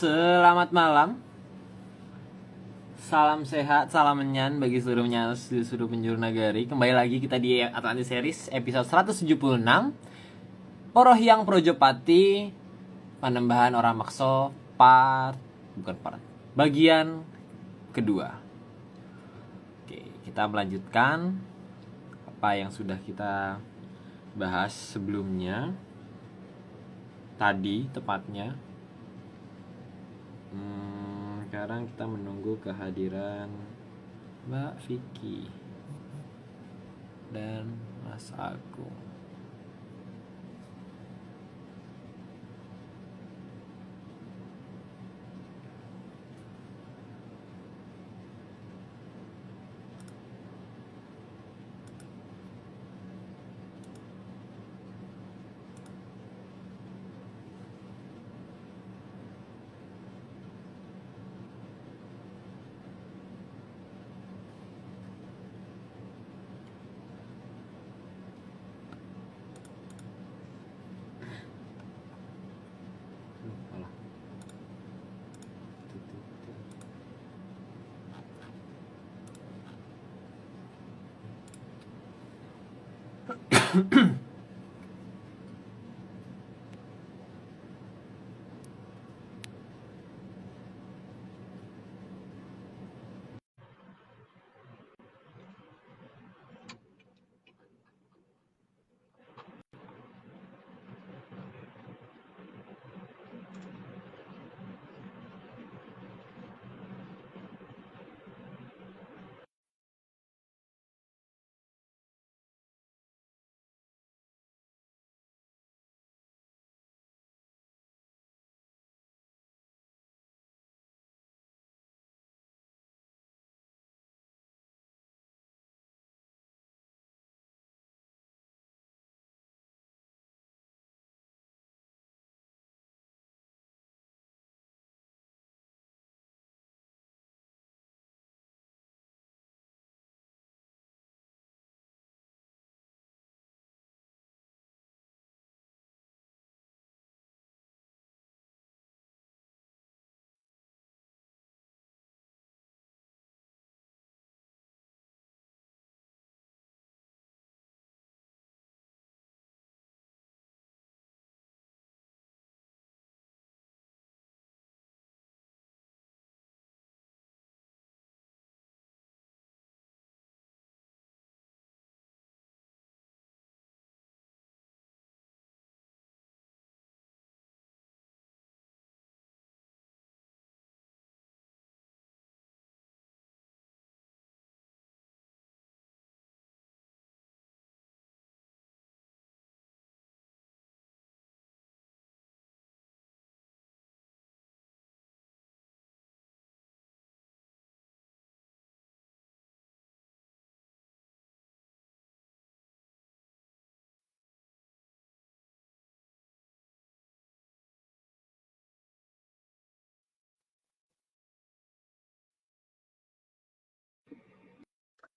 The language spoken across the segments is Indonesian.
Selamat malam, salam sehat, salam menyan bagi seluruh menyaus di seluruh penjuru nagari. Kembali lagi kita di Atlantis Series episode 176, Porohyang Projopati, Panembahan Orang Makso, bagian kedua. Oke, kita melanjutkan apa yang sudah kita bahas sebelumnya. Tadi tepatnya. Sekarang kita menunggu kehadiran Mbak Vicky dan Mas Agung.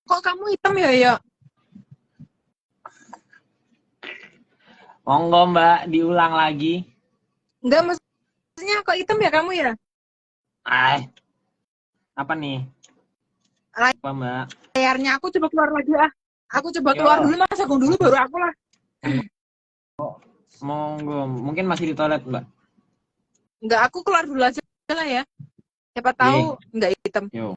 Kok kamu hitam ya, ya? Monggo Mbak, diulang lagi. Enggak, maksudnya kok hitam ya kamu ya? Apa nih? Apa Mbak? Layarnya aku coba keluar lagi ah. Aku coba Yo. keluar dulu, Mas Agung dulu baru aku lah. Monggo, mungkin masih di toilet Mbak. Enggak, aku keluar dulu aja lah ya. Siapa tahu enggak hitam. Yo.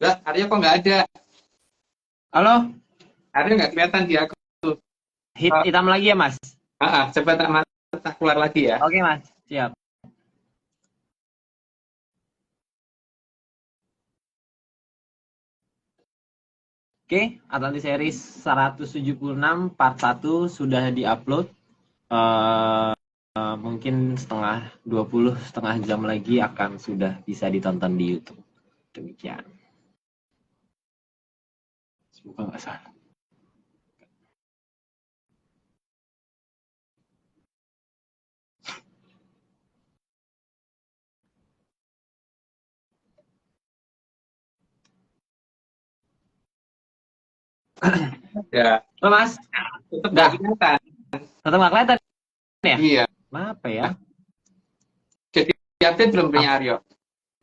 Lah, Arya kok nggak ada? Halo, Arya nggak kelihatan di aku. hit Oh, hitam lagi ya Mas? coba tak keluar lagi ya. Oke Mas, siap. Oke, Atlantis Series 176 part 1 sudah diupload. Eh, Mungkin setengah jam lagi akan sudah bisa ditonton di YouTube. Demikian. Semoga nggak salah. Ya, Oh Mas, tetap nggak nggak kelihatan. tetap nggak kelihatan ya? Iya. Kenapa ya? Jadi update belum punya Aku Aryo?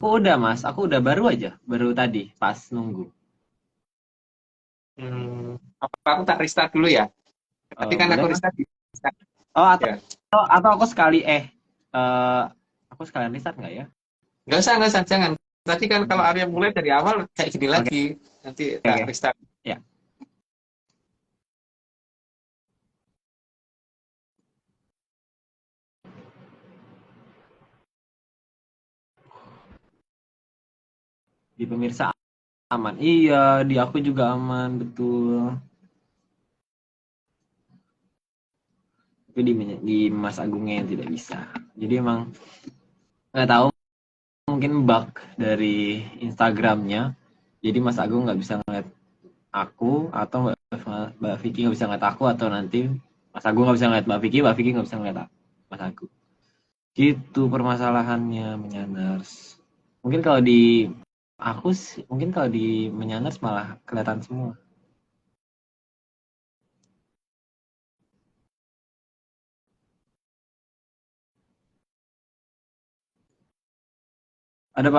udah Mas, aku udah baru tadi pas nunggu. Apa aku tak restart dulu ya? Tapi kan Boleh aku Mas? restart bisa. Oh Ya. atau aku eh aku sekalian riset nggak ya? Nggak usah, jangan. Tadi kan kalau Arya mulai dari awal kayak gini Oke, lagi. Nanti tak oke. restart. Ya. Di pemirsa aman. Iya, di aku juga aman, betul. Tapi di Mas Agungnya yang tidak bisa. Jadi emang nggak tahu, mungkin bug dari Instagramnya. Jadi Mas Agung nggak bisa ngeliat aku, atau Mbak Vicky nggak bisa ngeliat aku, atau nanti Mas Agung nggak bisa ngeliat Mbak Vicky nggak bisa ngeliat Mas Agung. Gitu permasalahannya Menyaners. Mungkin kalau di aku sih, mungkin kalau di Menyaners malah kelihatan semua. Ada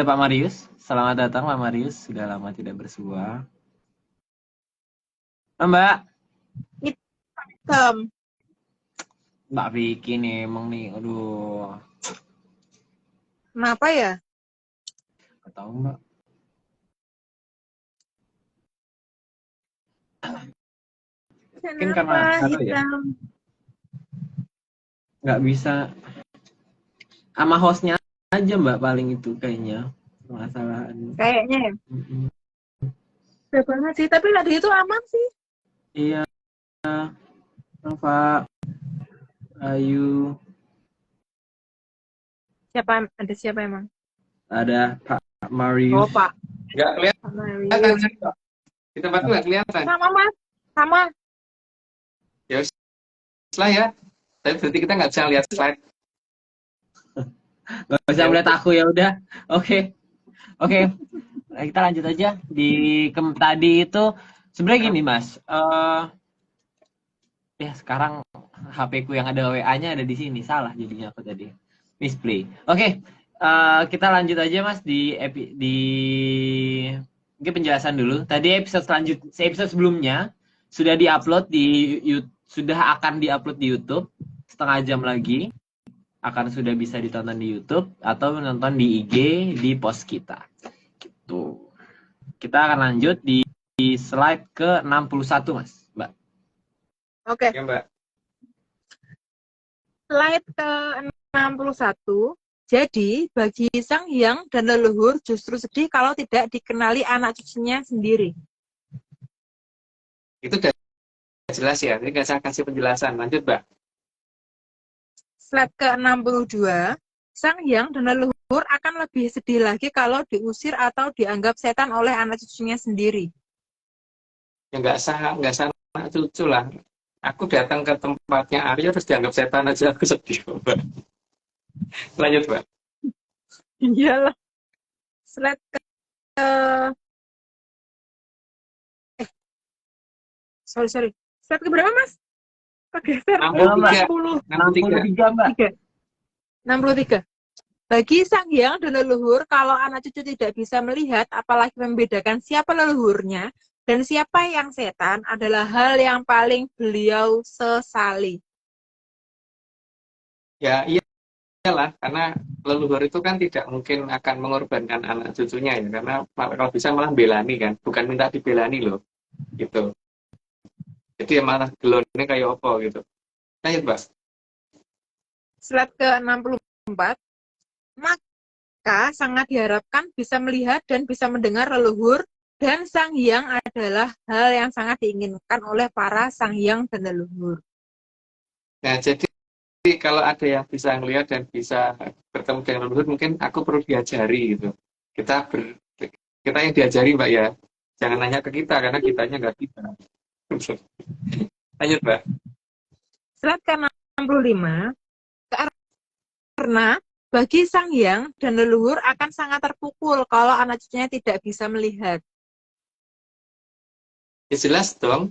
Pak Marius. Selamat datang Pak Marius. Sudah lama tidak bersua. Mbak, Hitam. Mbak Vicky nih emang nih, aduh, Kenapa ya? nggak tahu Mbak. Mungkin karena Kenapa atau ya, hitam? nggak bisa sama hostnya aja Mbak, paling itu kayaknya permasalahan. Kayaknya ya. Mm-mm. Udah banget sih, tapi tadi itu aman sih. Iya, Pak Ayu, Ada siapa emang? ada Pak Oh, Marius. Pak. Nggak Pak kelihatan. Marius. Di tempatku nggak kelihatan. Sama, Mas. Sama. Ya wis lah ya. Tapi berarti kita nggak bisa lihat slide. Nggak bisa Ya, melihat aku, ya udah. Oke, oke. Kita lanjut aja di tadi itu. Sebenarnya gini Mas, ya sekarang HP ku yang ada WA-nya ada di sini, salah jadinya aku tadi misplay. Oke, kita lanjut aja Mas di mungkin penjelasan dulu. Tadi episode sebelumnya sudah diupload sudah akan diupload di YouTube setengah jam lagi, akan sudah bisa ditonton di YouTube atau menonton di IG di post kita. Gitu. Kita akan lanjut di slide ke 61 Mas, Mbak. Oke. ya Mbak. Slide ke 61. Jadi, bagi Sang Hyang dan leluhur justru sedih kalau tidak dikenali anak cucunya sendiri. Itu udah jelas ya. Jadi nggak saya kasih penjelasan. Lanjut Mbak. Slide ke 62. Sang Hyang dan leluhur akan lebih sedih lagi kalau diusir atau dianggap setan oleh anak cucunya sendiri. Ya nggak sah anak cucu lah. Aku datang ke tempatnya Arya terus dianggap setan aja aku sedih Mbak. Lanjut Mbak. Iyalah. Slide ke sorry. Slide ke berapa, Mas? Kegeser. 63. 63 Mbak. 63. Bagi Sang Hyang dan leluhur, kalau anak cucu tidak bisa melihat, apalagi membedakan siapa leluhurnya dan siapa yang setan, adalah hal yang paling beliau sesali. Ya iya iyalah, karena leluhur itu kan tidak mungkin akan mengorbankan anak cucunya ya, karena kalau bisa malah belani kan, bukan minta dibelani loh, gitu. Jadi ya malah gelonnya kayak apa gitu. Lanjut, Mbak. Slide ke-64, maka sangat diharapkan bisa melihat dan bisa mendengar leluhur dan sang hyang adalah hal yang sangat diinginkan oleh para sang hyang dan leluhur. Nah, jadi kalau ada yang bisa ngelihat dan bisa bertemu dengan leluhur, mungkin aku perlu diajari gitu. Kita yang diajari, Mbak ya. Jangan nanya ke kita karena kitanya nggak bisa. Lanjut, Mbak. Slide ke-65, karena bagi sang hyang dan leluhur akan sangat terpukul kalau anak cucunya tidak bisa melihat. Ya jelas dong.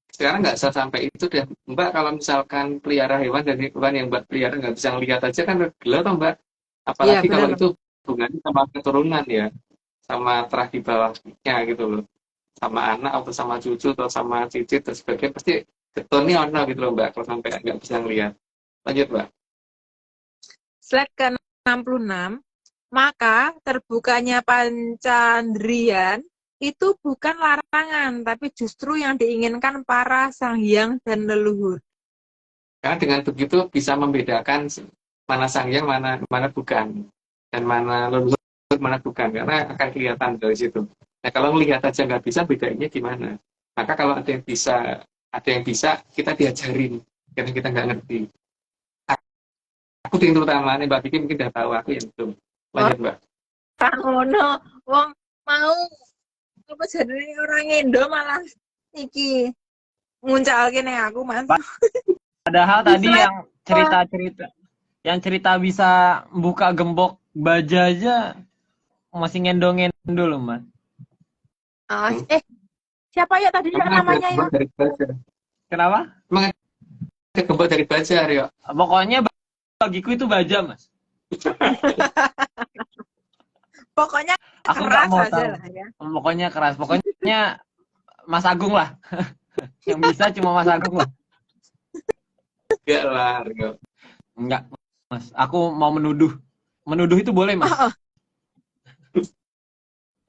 Sekarang nggak usah sampai itu deh. Mbak, kalau misalkan pelihara hewan dan hewan yang Mbak pelihara nggak bisa ngelihat aja kan gila toh, Mbak. Iya, Apalagi kalau benar. itu hubungannya sama keturunan ya. Sama terah di bawahnya gitu loh. Sama anak atau sama cucu atau sama cicit dan sebagainya. Pasti keturunnya ono gitu loh, Mbak. Kalau sampai nggak bisa ngelihat. Lanjut, Mbak. Slide ke-66, maka terbukanya pancandrian itu bukan larangan, tapi justru yang diinginkan para sang hyang dan leluhur. Karena dengan begitu bisa membedakan mana sangyang, mana mana bukan. Dan mana leluhur, mana bukan. Karena akan kelihatan dari situ. Nah, kalau melihat aja nggak bisa, bedanya gimana? Maka kalau ada yang bisa, kita diajarin. Karena kita nggak ngerti. Aku yang terutama, nih Mbak Vicky mungkin udah tahu, aku yang belum. Lanjut, Mbak. Orang ngono, wong mau apa jadi orang Indo malah iki muncul gini aku mas. Padahal Di tadi slide yang cerita bisa buka gembok baja aja masih ngendongin dulu, Mas. Hmm? siapa ya tadi yang Emang ada namanya ya? gembok dari baja? Kenapa? Emang ada gembok dari baja, Rio? Pokoknya bagiku itu baja, Mas. Pokoknya Aku nggak keras mau aja tahu. lah ya. Pokoknya keras. Pokoknya Mas Agung lah. Yang bisa cuma Mas Agung lah. Enggak lah, Rio. Enggak, Mas. Aku mau menuduh. Menuduh itu boleh, Mas. Oh,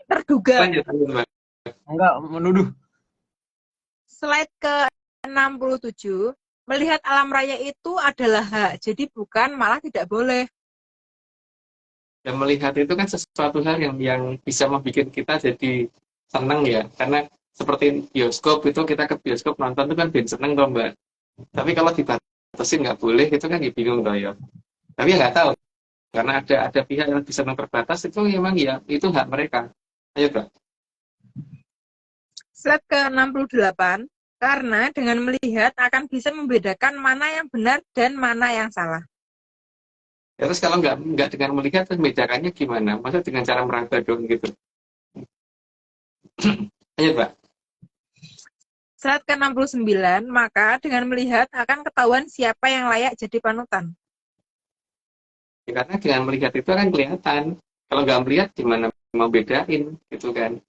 terduga. Lanjut, Mbak. Enggak, menuduh. Slide ke-67, melihat alam raya itu adalah hak, jadi bukan malah tidak boleh. Dan melihat itu kan sesuatu hal yang bisa membuat kita jadi senang ya, karena seperti bioskop itu, kita ke bioskop nonton itu kan bikin seneng toh, Mbak. Tapi kalau dibatasin nggak boleh itu kan ya bingung toh ya. Tapi ya nggak tahu, karena ada pihak yang bisa memperbatas, itu memang ya itu hak mereka. Ayo, Mbak. Slide ke-68, karena dengan melihat akan bisa membedakan mana yang benar dan mana yang salah. Ya, terus kalau nggak dengan melihat, terus membedakannya gimana? Maksudnya dengan cara meraba dong gitu. Ayo, Mbak. Slide ke-69, maka dengan melihat akan ketahuan siapa yang layak jadi panutan. Ya, karena dengan melihat itu kan kelihatan. Kalau nggak melihat gimana mau bedain gitu kan.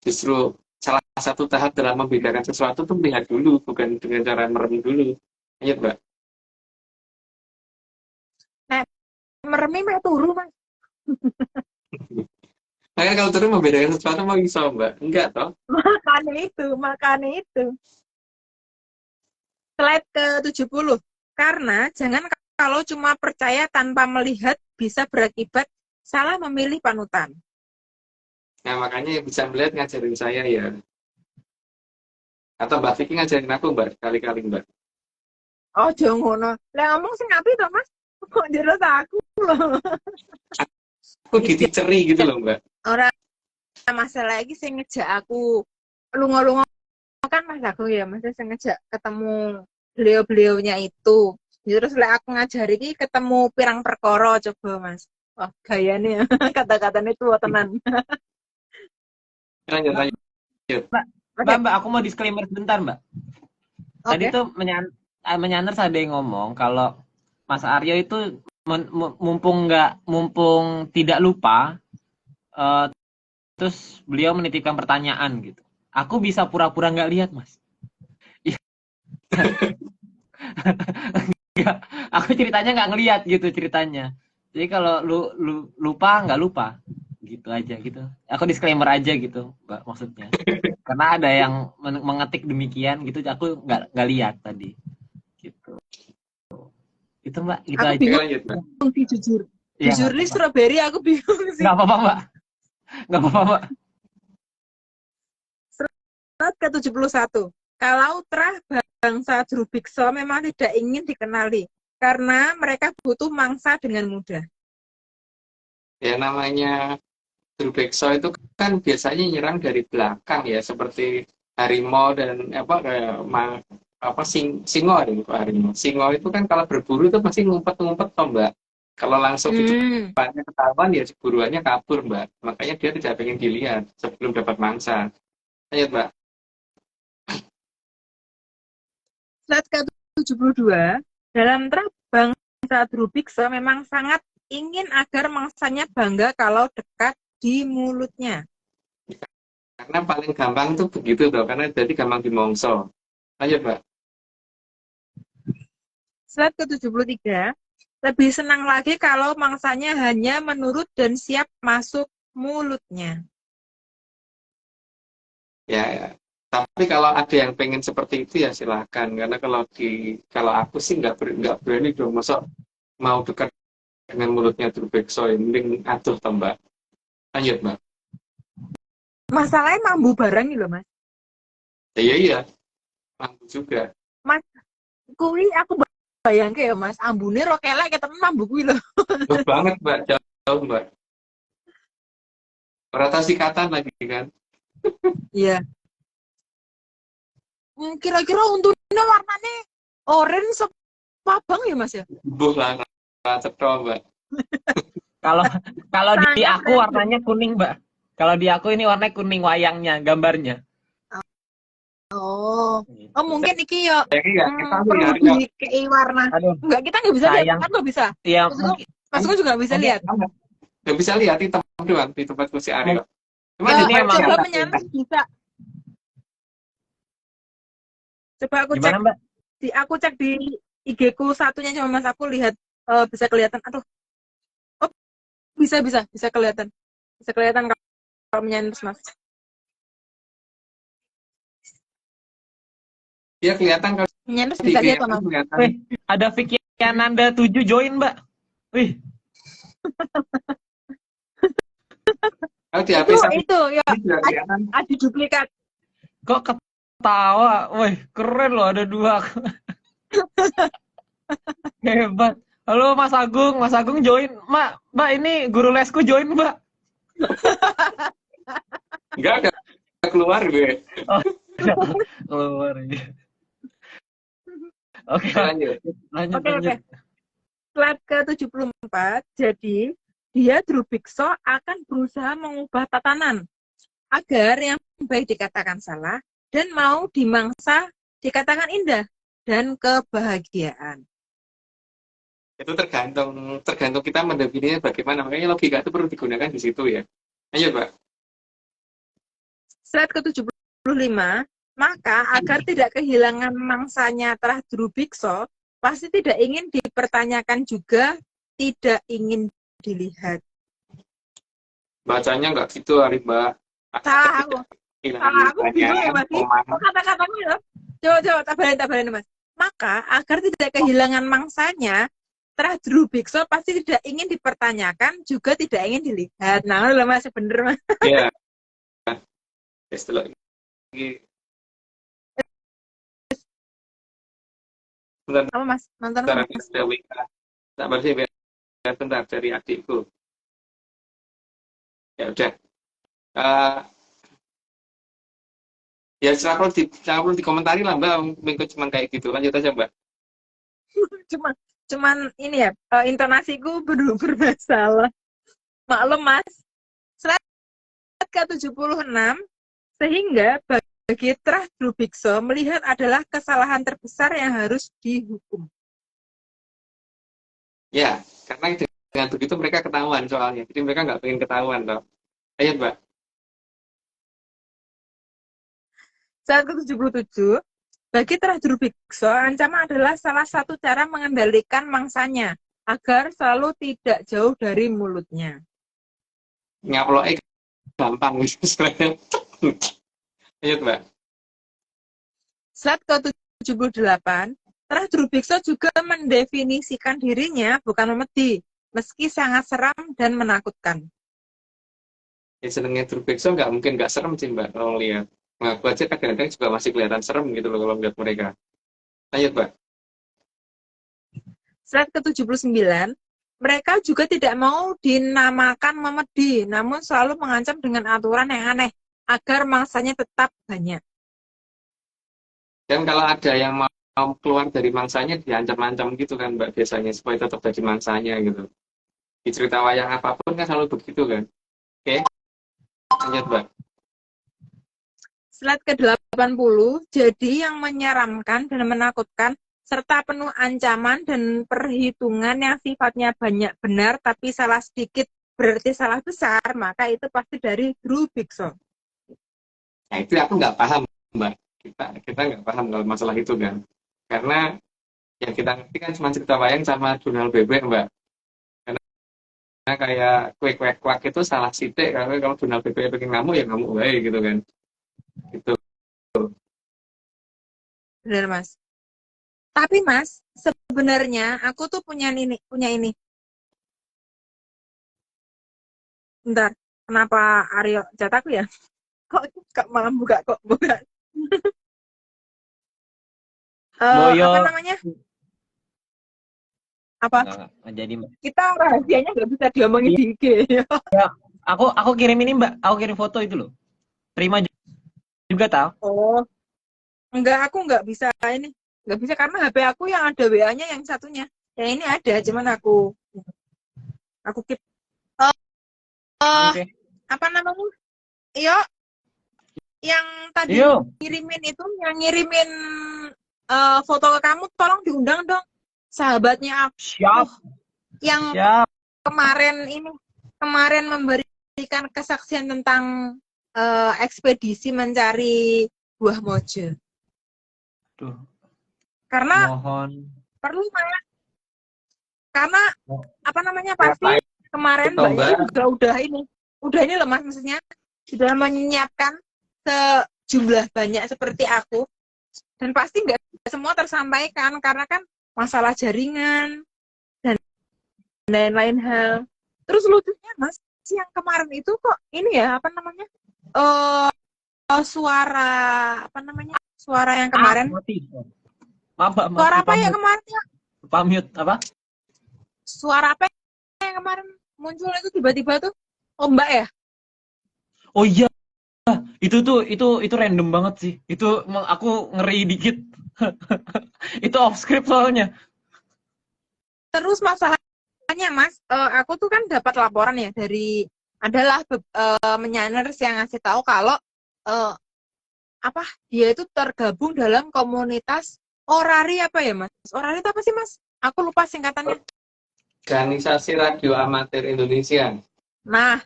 Justru salah satu tahap dalam membedakan sesuatu tuh melihat dulu, bukan dengan cara merem dulu. Ingat, Mbak. Nah, meremi mek turu, Mas. Makanya kalau terus membedakan sesuatu mau bisa, Mbak. Enggak, toh. Makanya itu. Slide ke-70, karena jangan kalau cuma percaya tanpa melihat bisa berakibat salah memilih panutan. Nah, makanya yang bisa melihat ngajarin saya ya. Atau Mbak Vicky ngajarin aku, Mbak. Kali-kali, Mbak. Oh, jangan ngono. Lah ngomong sing api to, Mas? Kok jelas aku loh. Aku dititeri gitu loh, Mbak. Orang masalah lagi sing ngejak aku lunga-lunga kan Mas Agung ya, Mas sing ngejak ketemu beliau-beliaunya itu. Terus lek aku ngajari iki ketemu pirang perkara coba, Mas. Wah, gayane kata-katanya tua tenan. Lanjut, lanjut. Mbak, aku mau disclaimer sebentar, Mbak. Tadi Oke. tuh menyanter ada yang ngomong kalau Mas Aryo itu mumpung tidak lupa, terus beliau menitipkan pertanyaan gitu. Aku bisa pura-pura nggak lihat, Mas. Aku ceritanya nggak ngelihat gitu ceritanya. Jadi kalau lu lupa nggak lupa gitu aja gitu. Aku disclaimer aja gitu, Mbak, maksudnya. Karena ada yang mengetik demikian gitu, aku nggak lihat tadi gitu. Itu Mbak, gitu Aku aja. bingung Lanjut, Mbak. sih jujur. Ya Jujur nggak nih apa-apa. strawberry aku bingung sih. Nggak apa-apa Mbak. Nggak apa-apa Mbak. Slide ke-71. Kalau terah bangsa Drubiksa memang tidak ingin dikenali karena mereka butuh mangsa dengan mudah. Ya namanya Drubekso itu kan biasanya nyerang dari belakang ya, seperti harimau dan apa kayak singo harimau. Singo itu kan kalau berburu itu pasti ngumpet-ngumpet toh, Mbak. Kalau langsung di Hmm. depannya ketahuan ya buruannya kabur, Mbak. Makanya dia tidak pengen dilihat sebelum dapat mangsa. Ayo, Mbak. Slide ke-72. Dalam terah bangsa Drubiksa memang sangat ingin agar mangsanya bangga kalau dekat di mulutnya. Karena paling gampang tuh begitu tuh, karena jadi gampang dimongso. Ayo, Mbak. Slide ke-73. Lebih senang lagi kalau mangsanya hanya menurut dan siap masuk mulutnya. Ya, tapi kalau ada yang pengen seperti itu ya silahkan. Karena kalau aku sih nggak berani dong, masa mau dekat dengan mulutnya Drubekso, mending atuh toh, Mbak. Lanjut, Mbak. Masalahnya mambu bareng gitu loh, Mas. Ya, iya, iya. Mampu juga. Mas, kui aku bayangke ya, Mas. Ambune ro kelek ketemu mambu kui loh. Jauh banget, Mbak. Jauh, Mbak. Rata sikatan lagi kan. Iya. Kira-kira untungnya warnanya orange apa bang ya, Mas ya? Buh lah, cetro, Mbak. Kalau kalau di Sangat aku warnanya kuning, Mbak. Kalau di aku ini warnanya kuning wayangnya, gambarnya. Oh. Oh, mungkin iki ya Ya, iya, kita perlu lihat. Ya, dikei warna. Aduh, Enggak, kita nggak bisa lihat. sayang. Kan nggak bisa. Iya, Maksudku juga nggak bisa lihat. nggak bisa lihat hitam doang di tempat kursi Aryo. Cuma Ini di emang- Coba tempat menyanyi bisa. Coba aku cek Gimana, Mbak? aku cek di IG ku satunya sama Mas, aku lihat bisa kelihatan. Aduh, oh bisa kelihatan. Bisa kelihatan kalau menyanyi terus, Mas. dia kelihatan kalau Menyanyi terus di bisa IG lihat yang kok, Mas. kelihatan. Wih, ada Vicky Ananda 7 join, Mbak. Wih, Kalau di HP saya Itu ya ini juga kelihatan. ada duplikat. kok ketawa? Wih, keren loh ada 2. Hebat. Halo Mas Agung, Mas Agung join. Mbak ini guru lesku join, Mbak. Enggak ada keluar gue. Oh, keluar. Oke, Lanjut. lanjut. Oke. Slide ke-74. Jadi, dia Drubikso akan berusaha mengubah tatanan agar yang baik dikatakan salah dan mau dimangsa dikatakan indah dan kebahagiaan. Itu tergantung kita mendefininya bagaimana. Makanya logika itu perlu digunakan di situ ya. Ayo, Pak. Slide ke-75. Maka agar tidak kehilangan mangsanya terah Drubikso, pasti tidak ingin dipertanyakan juga, tidak ingin dilihat. Bacanya nggak gitu, Ari, Mbak. Salah aku. Salah aku bingung ya, Mas. Kata-katanya ya. Coba tabarin Mas. Maka agar tidak kehilangan mangsanya, terah Drubikso pasti tidak ingin dipertanyakan, juga tidak ingin dilihat. Nah, lo Mas, bener Mas. Iya. Setelah lagi. Bentar, Apa Mas? Nonton bentar, Mas? ada WK. Tak bersih, bentar, dari adikku. Ya udah. Ya setelah perlu dikomentari lah, Mbak. Minggu cuman kayak gitu. Lanjut aja, Mbak. Cuman ini ya, intonasiku bermasalah. Maklum Mas. Slide ke-76. Sehingga bagi terah Drubikso melihat adalah kesalahan terbesar yang harus dihukum. Ya, karena dengan begitu mereka ketahuan soalnya. Jadi mereka nggak pengen ketahuan, toh. Ayo, Mbak. Slide ke-77. Bagi Trahjuru Bikso, ancaman adalah salah satu cara mengendalikan mangsanya agar selalu tidak jauh dari mulutnya. Ngaploke gampang gitu sebenarnya. Lanjut, Mbak. Slide ke-78, Trahjuru Bikso juga mendefinisikan dirinya bukan memedi, meski sangat seram dan menakutkan. Ya senengnya Durbekso nggak mungkin nggak serem sih Mbak kalau lihat. Nah, aku aja kadang-kadang juga masih kelihatan serem gitu loh kalau lihat mereka. Lanjut, Mbak. Slide ke-79, mereka juga tidak mau dinamakan memedi, namun selalu mengancam dengan aturan yang aneh, agar mangsanya tetap banyak. Dan kalau ada yang mau keluar dari mangsanya diancam-ancam gitu kan Mbak biasanya supaya tetap jadi mangsanya gitu. Di cerita wayang apapun kan selalu begitu kan. Oke, lanjut Mbak. Slide ke-80, jadi yang menyeramkan dan menakutkan, serta penuh ancaman dan perhitungan yang sifatnya banyak benar, tapi salah sedikit berarti salah besar, maka itu pasti dari Drew Bikso. Nah itu aku nggak paham Mbak. Kita nggak paham kalau masalah itu kan. Karena yang kita ngerti kan cuma cerita wayang sama jurnal bebek Mbak. Karena kayak kuek-kuek itu salah sitik, karena kalau jurnal bebek pengen ngamuk ya ngamuk baik gitu kan. Gitu. Benar, Mas. Tapi Mas, sebenarnya aku tuh punya ini. Bentar, kenapa Aryo jataku ya? Kok malah buka? Boyo. Apa namanya? Apa? Nggak jadi Mbak. Kita rahasianya nggak bisa diomongin di IG. Aku kirim ini Mbak, aku kirim foto itu loh. Terima juga tahu. Oh, enggak, aku nggak bisa ini. Nggak bisa karena HP aku yang ada WA-nya yang satunya. Yang ini ada, cuman aku keep. Oke. Apa namanya? Yo, yang tadi Yo. yang ngirimin foto ke kamu, tolong diundang dong. Sahabatnya aku Siap. yang Siap. kemarin memberikan kesaksian tentang ekspedisi mencari buah mojo. Tuh, Karena mohon. perlu Mbak. Karena Oh. apa namanya pasti kemarin Mbaknya juga udah ini loh Mas, maksudnya sudah menyiapkan sejumlah banyak seperti aku, dan pasti nggak semua tersampaikan karena kan masalah jaringan dan lain-lain hal. Terus lucunya Mas, yang kemarin itu kok ini ya apa namanya suara apa namanya suara yang kemarin Maaf, suara apa ya kemarin ya? Pamit apa? Suara apa yang kemarin muncul itu tiba-tiba tuh ombak ya? Oh iya, itu random banget sih. Itu aku ngeri dikit. Itu off script soalnya. Terus masalahnya Mas, aku tuh kan dapat laporan ya dari adalah menyaners yang ngasih tahu kalau dia itu tergabung dalam komunitas Orari apa ya Mas? Orari itu apa sih Mas? Aku lupa singkatannya. Organisasi Radio Amatir Indonesia. Nah,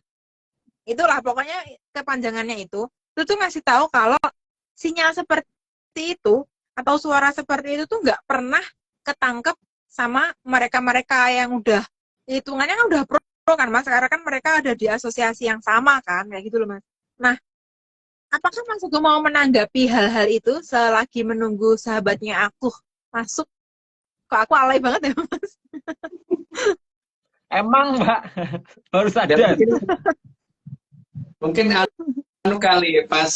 itulah pokoknya kepanjangannya itu tuh ngasih tahu kalau sinyal seperti itu atau suara seperti itu tuh nggak pernah ketangkep sama mereka-mereka yang udah hitungannya kan udah pro kan Mas, karena kan mereka ada di asosiasi yang sama kan, kayak gitu loh Mas. Nah, apakah Mas Ugo mau menanggapi hal-hal itu selagi menunggu sahabatnya aku masuk? Kok aku alay banget ya Mas? Emang Mbak, baru sadar. Mungkin kali pas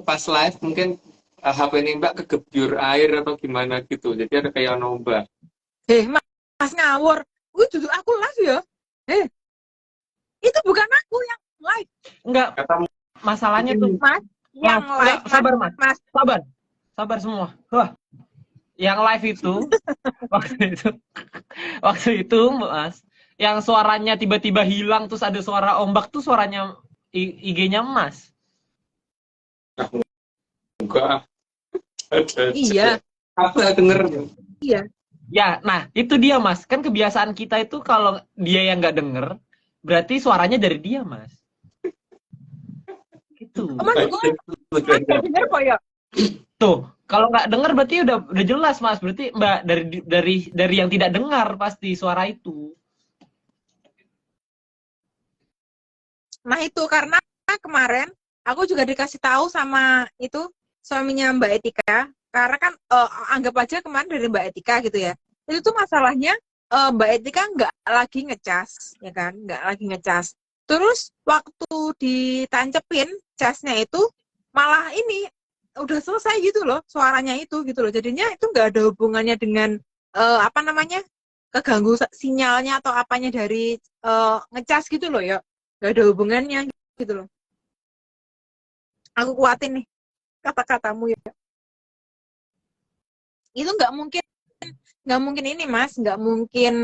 live mungkin HP ini Mbak kegebyur air atau gimana gitu. Jadi ada kayak ombak. Mas ngawur. Duduk aku live ya. Itu bukan aku yang live. Enggak. Masalahnya tuh Mas yang live. Sabar Mas. Sabar semua. Wah. Yang live itu waktu itu Mas, yang suaranya tiba-tiba hilang terus ada suara ombak tuh suaranya IG-nya Mas. Enggak. Iya. Apa denger? Iya. Ya, nah itu dia Mas. Kan kebiasaan kita itu kalau dia yang nggak denger, berarti suaranya dari dia Mas. Gitu. Mas gue denger kok ya. Tuh, Kalau nggak dengar berarti udah jelas Mas. Berarti Mbak dari yang tidak dengar pasti suara itu. Nah itu karena kemarin aku juga dikasih tahu sama itu suaminya Mbak Etika. Karena kan anggap aja kemarin dari Mbak Etika gitu ya. Itu tuh masalahnya Mbak Etika nggak lagi ngecas, ya kan? Nggak lagi ngecas. Terus waktu ditancepin casnya itu malah ini udah selesai gitu loh suaranya itu gitu loh. Jadinya itu nggak ada hubungannya dengan apa namanya keganggu sinyalnya atau apanya dari ngecas gitu loh ya. Nggak ada hubungannya gitu loh. Aku kuatin nih kata-katamu ya. Itu nggak mungkin ini Mas, nggak mungkin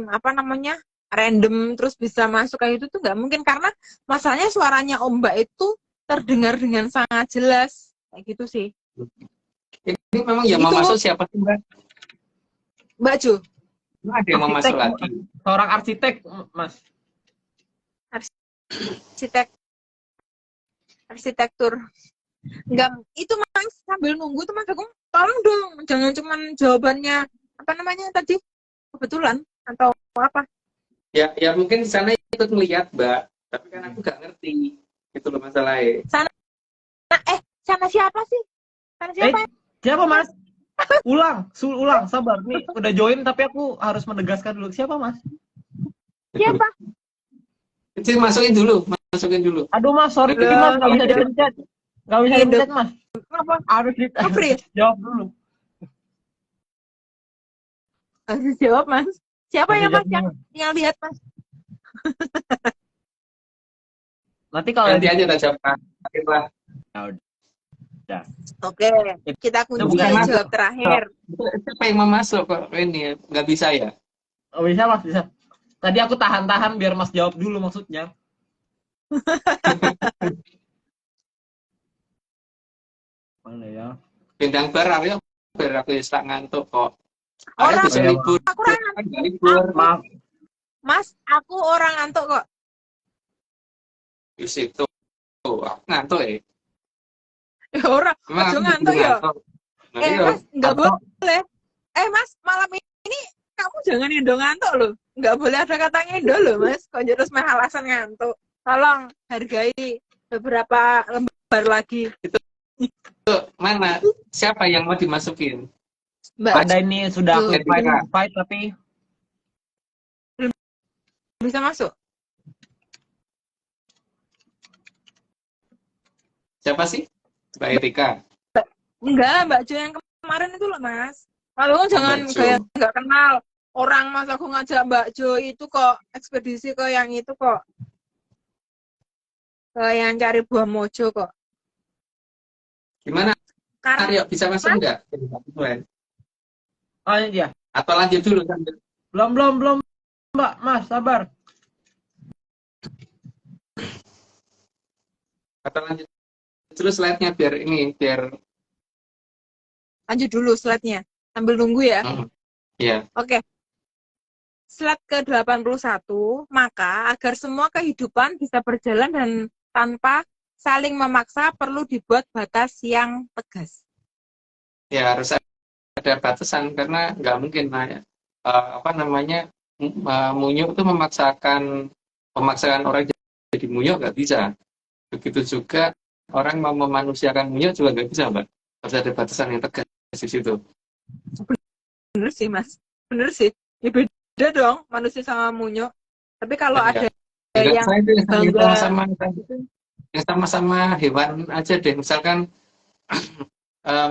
apa namanya random terus bisa masuk kayak itu tuh nggak mungkin karena masalahnya suaranya Om Mbak itu terdengar dengan sangat jelas kayak gitu sih. Ini memang yang mau Itu masuk siapa sih Mbak? Mbak Jo, Ada yang mau masuk lagi. Seorang arsitek Mas. arsitek arsitektur. Enggak, itu Mas sambil nunggu tuh Mas aku tolong dong jangan cuman jawabannya apa namanya tadi kebetulan atau apa. Ya mungkin di sana ikut melihat Mbak, tapi kan aku nggak ngerti. Itu loh masalahnya. Sana siapa sih? Sana siapa? Siapa Mas? Ulang, sabar. Nih udah join tapi aku harus menegaskan dulu. Siapa Mas? Siapa? Jadi masukin dulu. Aduh Mas, sorry Mas, nggak bisa dipencet. Nggak bisa dipencet Mas. Apa? Harus Free. jawab dulu. Harus jawab Mas. Siapa ya Mas yang lihat Mas? Nanti kalau Nanti aja udah jawab terakhir lah. Udah. Oke, kita kunci bukan jawab terakhir. Siapa yang mau masuk kok ini nggak bisa ya? Oh, bisa Mas, bisa. Tadi aku tahan-tahan biar Mas jawab dulu maksudnya. Mana ya? Bintang bar ya, aku tak ngantuk kok. Orang bisa libur. aku orang libur. Maaf. Mas, aku orang ngantuk kok. Di situ. Aku ngantuk ya. Ya orang, aja ngantuk ya. Mas, nggak boleh. Mas, malam ini kamu jangan indo ngantuk loh. Nggak boleh ada katanya indo loh, Mas. Kok terus mah alasan ngantuk. Tolong hargai beberapa lembar lagi. Itu mana? Siapa yang mau dimasukin? Mbak, ada ini sudah aku fight tapi bisa masuk. Siapa sih? Mbak Etika. Enggak, Mbak Jo yang kemarin itu loh, Mas. Lalu jangan kayak nggak kenal orang, Mas. Aku ngajak Mbak Jo itu kok ekspedisi ke yang itu kok. Ke yang cari buah mojo kok. Gimana? Aryo bisa masuk enggak? oh ini dia. Atau lanjut dulu kan? Belum Mbak, Mas, sabar. Atau lanjut terus slide-nya biar lanjut dulu slide-nya sambil nunggu ya. Iya. Oke. Slide ke-81, maka agar semua kehidupan bisa berjalan dan tanpa saling memaksa perlu dibuat batas yang tegas. Ya harus ada batasan karena nggak mungkin munyuk itu memaksakan orang jadi munyuk nggak bisa. Begitu juga orang mau memanusiakan munyuk juga nggak bisa, Mbak. Harus ada batasan yang tegas di situ. Bener sih, Mas. Bener sih. Ya beda dong manusia sama munyuk. Tapi kalau ada yang sama-sama hewan aja deh. Misalkan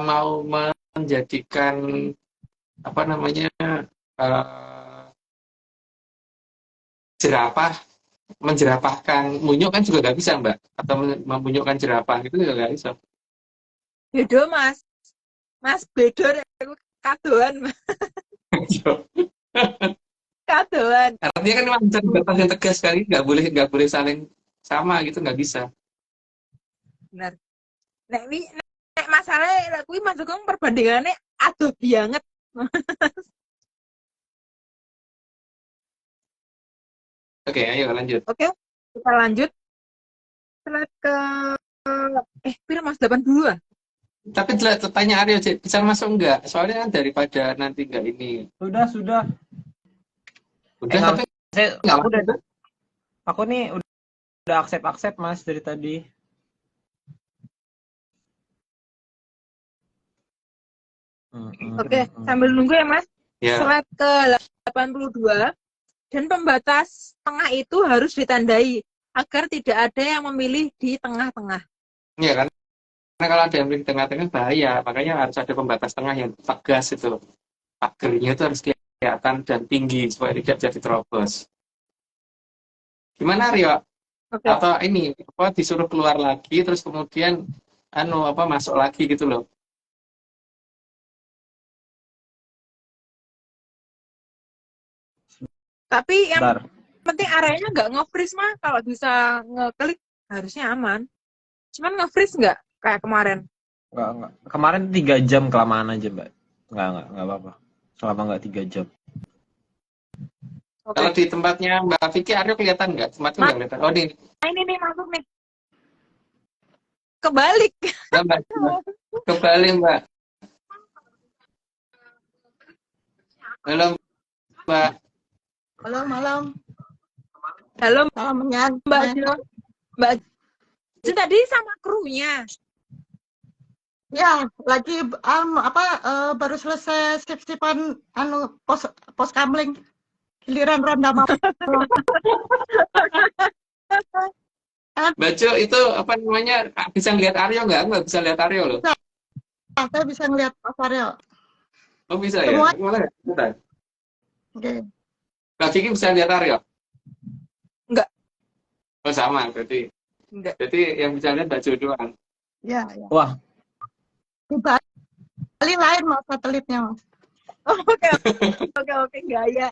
mau menjadikan jerapah, menjerapahkan munyuk kan juga nggak bisa, Mbak. Atau memunyukkan jerapah itu juga nggak bisa. Beda, Mas. Mas, beda deh. Kadoan, Mas. Kadoan. Artinya kan memang batas yang tegas sekali, nggak boleh saling sama gitu, nggak bisa. Benar. Nek masalahnya kuwi Mas Sugeng perbandingannya aduh banget. Oke, ayo lanjut. Oke, kita lanjut. Slide ke pira Mas 82. Tapi tanya Aryo, Cik, bisa masuk enggak? Soalnya kan daripada nanti enggak ini. Sudah. Udah, Nggak tapi usah. enggak Aku masuk. aku nih udah accept Mas dari tadi. Oke, sambil nunggu ya Mas. Ya, Slide ke 82 dan pembatas tengah itu harus ditandai agar tidak ada yang memilih di tengah-tengah. iya kan? Karena kalau ada yang di tengah-tengah bahaya, makanya harus ada pembatas tengah yang tegas itu. Pagernya itu harus kelihatan dan tinggi supaya tidak jadi terobos. Gimana Rio? Oke. Atau ini apa disuruh keluar lagi terus kemudian apa masuk lagi gitu loh. Tapi yang Bentar. penting areanya nggak nge-freeze mah, kalau bisa ngeklik harusnya aman. Cuman nge-freeze nggak kayak kemarin. Enggak. Kemarin 3 jam kelamaan aja, Mbak. Enggak apa-apa. Selama enggak 3 jam. Kalau Oke. di tempatnya Mbak Vicky Aryo kelihatan nggak? Tempatnya Nah, nggak kelihatan. Oh nih, ini nih masuk nih. Kebalik. Mbak, kembali Mbak. Halo Mbak. Halo malam, Halo salam menyan. Mbak Jo. Mbak Jo tadi sama krunya. Ya, lagi baru selesai sip-sipan pos kamling, giliran ronda malam. Mbak Jo itu apa namanya bisa ngeliat Aryo nggak? Nggak bisa lihat Aryo loh. Saya bisa ngelihat Mas Aryo. Oh bisa ya? Semua, Aku malah nggak kelihatan. oke. Mbak Vicky bisa lihat Aryo? Enggak. Oh sama berarti. Enggak. Jadi yang bisa lihat Mbak Jo doang. Ya. Wah, Di Bali lain mas satelitnya mas. Oke, gaya.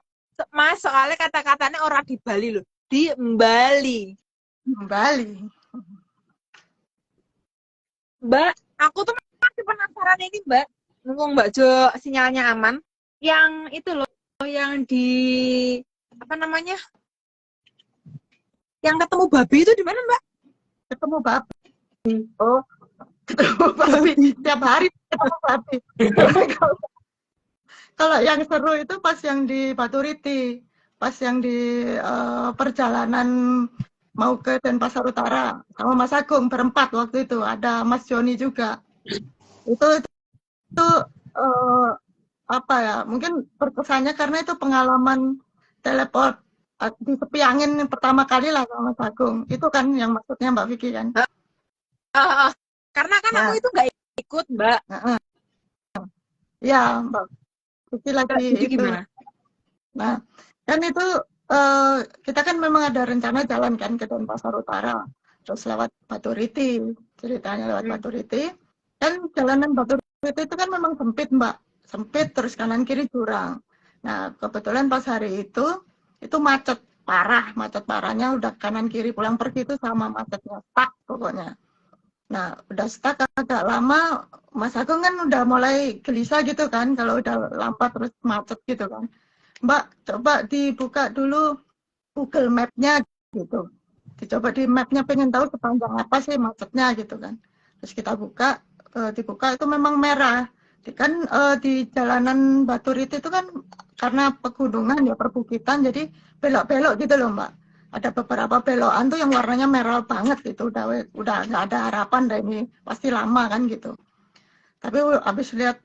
Mas, soalnya kata-katanya orang di Bali loh. Di Bali. Bali. Mbak, aku tuh masih penasaran ini, Mbak. Mumpung Mbak Jo sinyalnya aman. Yang itu loh, yang di apa namanya? Yang ketemu babi itu di mana, Mbak? Ketemu babi. Oh, ketemu babi. Tiap hari ketemu babi. Kalau yang seru itu pas yang di Baturiti, pas yang di perjalanan mau ke Denpasar Utara sama Mas Agung berempat waktu itu, ada Mas Joni juga. Itu apa ya? Mungkin berkesannya karena itu pengalaman teleport di sepi angin pertama kali lah sama Mas Agung. Itu kan yang maksudnya Mbak Vicky kan? Karena kan Nah, aku itu nggak ikut, Mbak. ya Mbak Vicky lagi Jadi itu. gimana? Nah, kan itu kita kan memang ada rencana jalan kan ke Denpasar Utara, terus lewat Baturiti, ceritanya lewat Baturiti. Kan jalanan Baturiti itu kan memang sempit Mbak, sempit terus kanan kiri jurang. Nah, kebetulan pas hari itu macet parahnya udah kanan kiri pulang pergi itu sama macetnya, stuck pokoknya. Nah, udah stuck agak lama, Mas Agung kan udah mulai gelisah gitu kan, kalau udah lambat terus macet gitu kan. Mbak, coba dibuka dulu Google Map-nya gitu. Dicoba di map-nya pengen tahu sepanjang apa sih macetnya gitu kan. Terus kita dibuka itu memang merah. Kan di jalanan Baturiti itu kan karena pegunungan ya perbukitan jadi belok-belok gitu loh Mbak. Ada beberapa belokan tuh yang warnanya merah banget gitu. Udah nggak ada harapan deh ini pasti lama kan gitu. Tapi habis lihat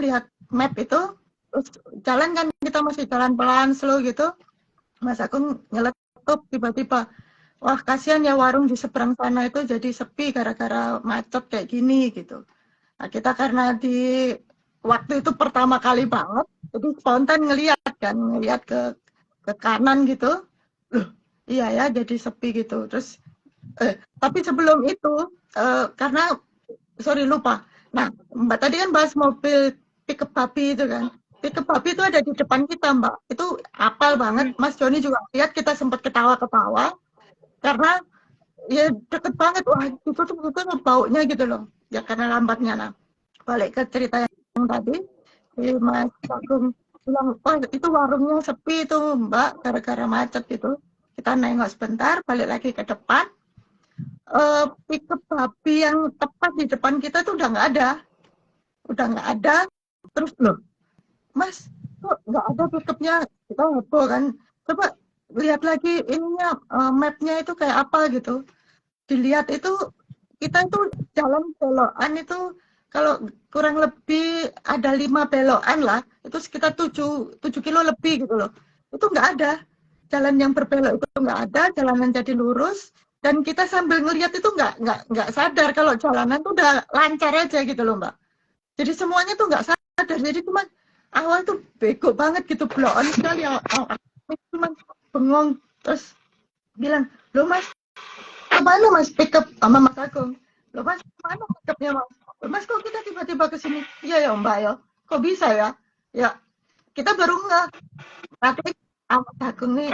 lihat map itu terus jalan kan kita masih jalan pelan slow gitu. Mas Agung nyeletuk tiba-tiba, wah kasihan ya warung di seberang sana itu jadi sepi gara-gara macet kayak gini gitu. Nah kita karena di waktu itu pertama kali banget, jadi spontan ngeliat ke kanan gitu, loh iya ya jadi sepi gitu. Terus tapi sebelum itu karena sorry lupa. Nah Mbak tadi kan bahas mobil pickup babi itu kan. Pickup babi itu ada di depan kita Mbak. Itu apal banget. Mas Joni juga lihat kita sempat ketawa-ketawa karena ya deket banget. Wah itu tuh baunya gitu loh. Ya karena lambatnya. Nah balik ke cerita yang tadi, si Mas Agung bilang, wah itu warungnya sepi itu Mbak gara-gara macet gitu. Kita nengok sebentar, balik lagi ke depan. pickup babi yang tepat di depan kita tuh udah nggak ada. Terus loh, Mas, kok nggak ada pickupnya? Kita heboh kan. Coba lihat lagi ininya, mapnya itu kayak apa gitu. Dilihat itu kita itu jalan belokan itu kalau kurang lebih ada 5 belokan lah, itu sekitar 7 kilo lebih gitu loh. Itu nggak ada. Jalan yang berbelok itu nggak ada, jalanan jadi lurus, dan kita sambil ngelihat itu nggak sadar kalau jalanan tuh udah lancar aja gitu loh, Mbak. Jadi semuanya tuh nggak sadar. Jadi cuman awal tuh bego banget gitu, blow on sekali. Cuman bengong terus bilang, "Loh Mas, mana Mas pick up sama Mas Agung? Loh Mas, mana pick upnya Mas? Loh Mas, kok kita tiba-tiba ke sini?" "Iya ya Mbak ya, kok bisa ya?" Ya, kita baru nggak. Tapi Mas Agung nih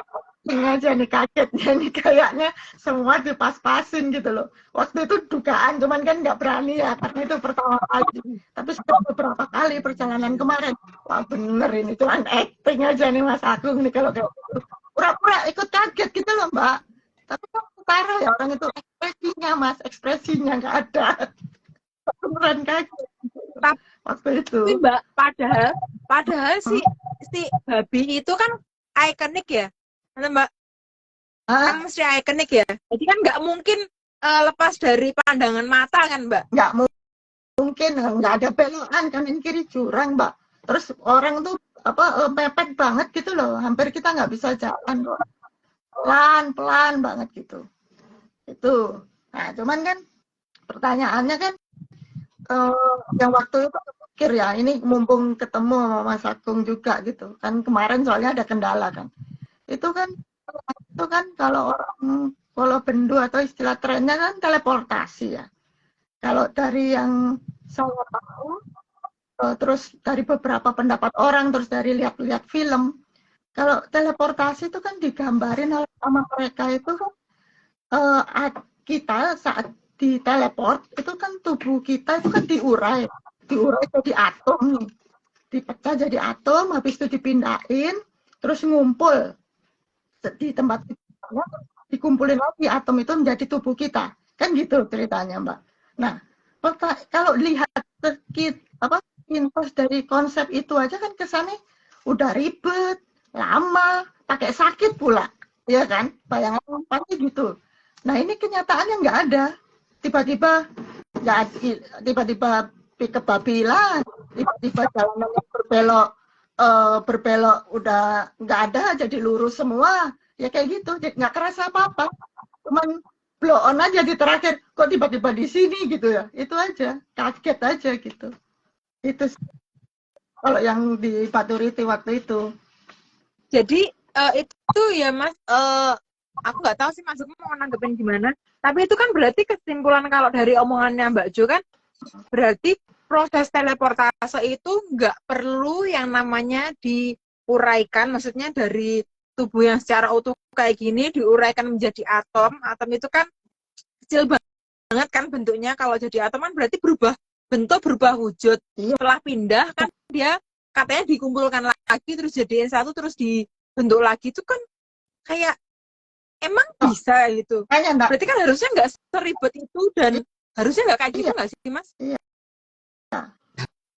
aja nih, kagetnya nih, kayaknya semua dipas-pasin gitu loh. Waktu itu dugaan, cuman kan nggak berani ya, karena itu pertama kali. Tapi setelah beberapa kali perjalanan kemarin, wah bener ini cuman acting aja nih Mas Agung nih kalau kayak gitu. Pura-pura ikut kaget gitu loh Mbak. Tapi kan utara ya orang itu ekspresinya Mas, ekspresinya nggak ada. Beneran kaget waktu itu. Tapi Mbak, padahal si babi itu kan ikonik ya, Mbak. Kan mesti ikonik ya. Jadi kan nggak mungkin lepas dari pandangan mata kan, Mbak? Nggak mungkin, nggak ada belokan kanan kiri jurang, Mbak. Terus orang tuh mepet banget gitu loh, hampir kita nggak bisa jalan kok. Pelan banget gitu. Itu. Nah, cuman kan pertanyaannya kan yang waktu itu pikir ya, ini mumpung ketemu sama Mas Agung juga gitu. Kan kemarin soalnya ada kendala kan. Itu kan kalau orang Pulau Bendu atau istilah trennya kan teleportasi ya. Kalau dari yang saya tahu, terus dari beberapa pendapat orang, terus dari lihat-lihat film, kalau teleportasi itu kan digambarin sama mereka itu kan kita saat diteleport itu kan tubuh kita itu kan diurai jadi atom, dipecah jadi atom, habis itu dipindahin, terus ngumpul di tempat kita, dikumpulin lagi atom itu menjadi tubuh kita, kan gitu ceritanya Mbak. Nah, kalau lihat input dari konsep itu aja kan kesannya udah ribet, lama, pakai sakit pula, ya kan? Bayangan pasti gitu. Nah ini kenyataannya nggak ada, tiba-tiba pickup babi lah, tiba-tiba jalanan yang berbelok udah nggak ada, jadi lurus semua, ya kayak gitu, nggak kerasa apa-apa, cuman blow on aja di terakhir, kok tiba-tiba di sini gitu ya, itu aja, kaget aja gitu. Itu kalau yang di Paturiti waktu itu. Jadi itu ya Mas, aku nggak tahu sih Mas mau nanggepin gimana, tapi itu kan berarti kesimpulan kalau dari omongannya Mbak Jo kan, berarti proses teleportasi itu nggak perlu yang namanya diuraikan, maksudnya dari tubuh yang secara utuh kayak gini diuraikan menjadi atom itu kan kecil banget kan bentuknya, kalau jadi atom kan berarti berubah bentuk, berubah wujud, setelah pindah kan dia katanya dikumpulkan lagi terus jadiin satu terus dibentuk lagi, itu kan kayak emang bisa gitu. Berarti kan harusnya nggak seribet itu dan harusnya nggak kayak gitu nggak sih Mas? Iya.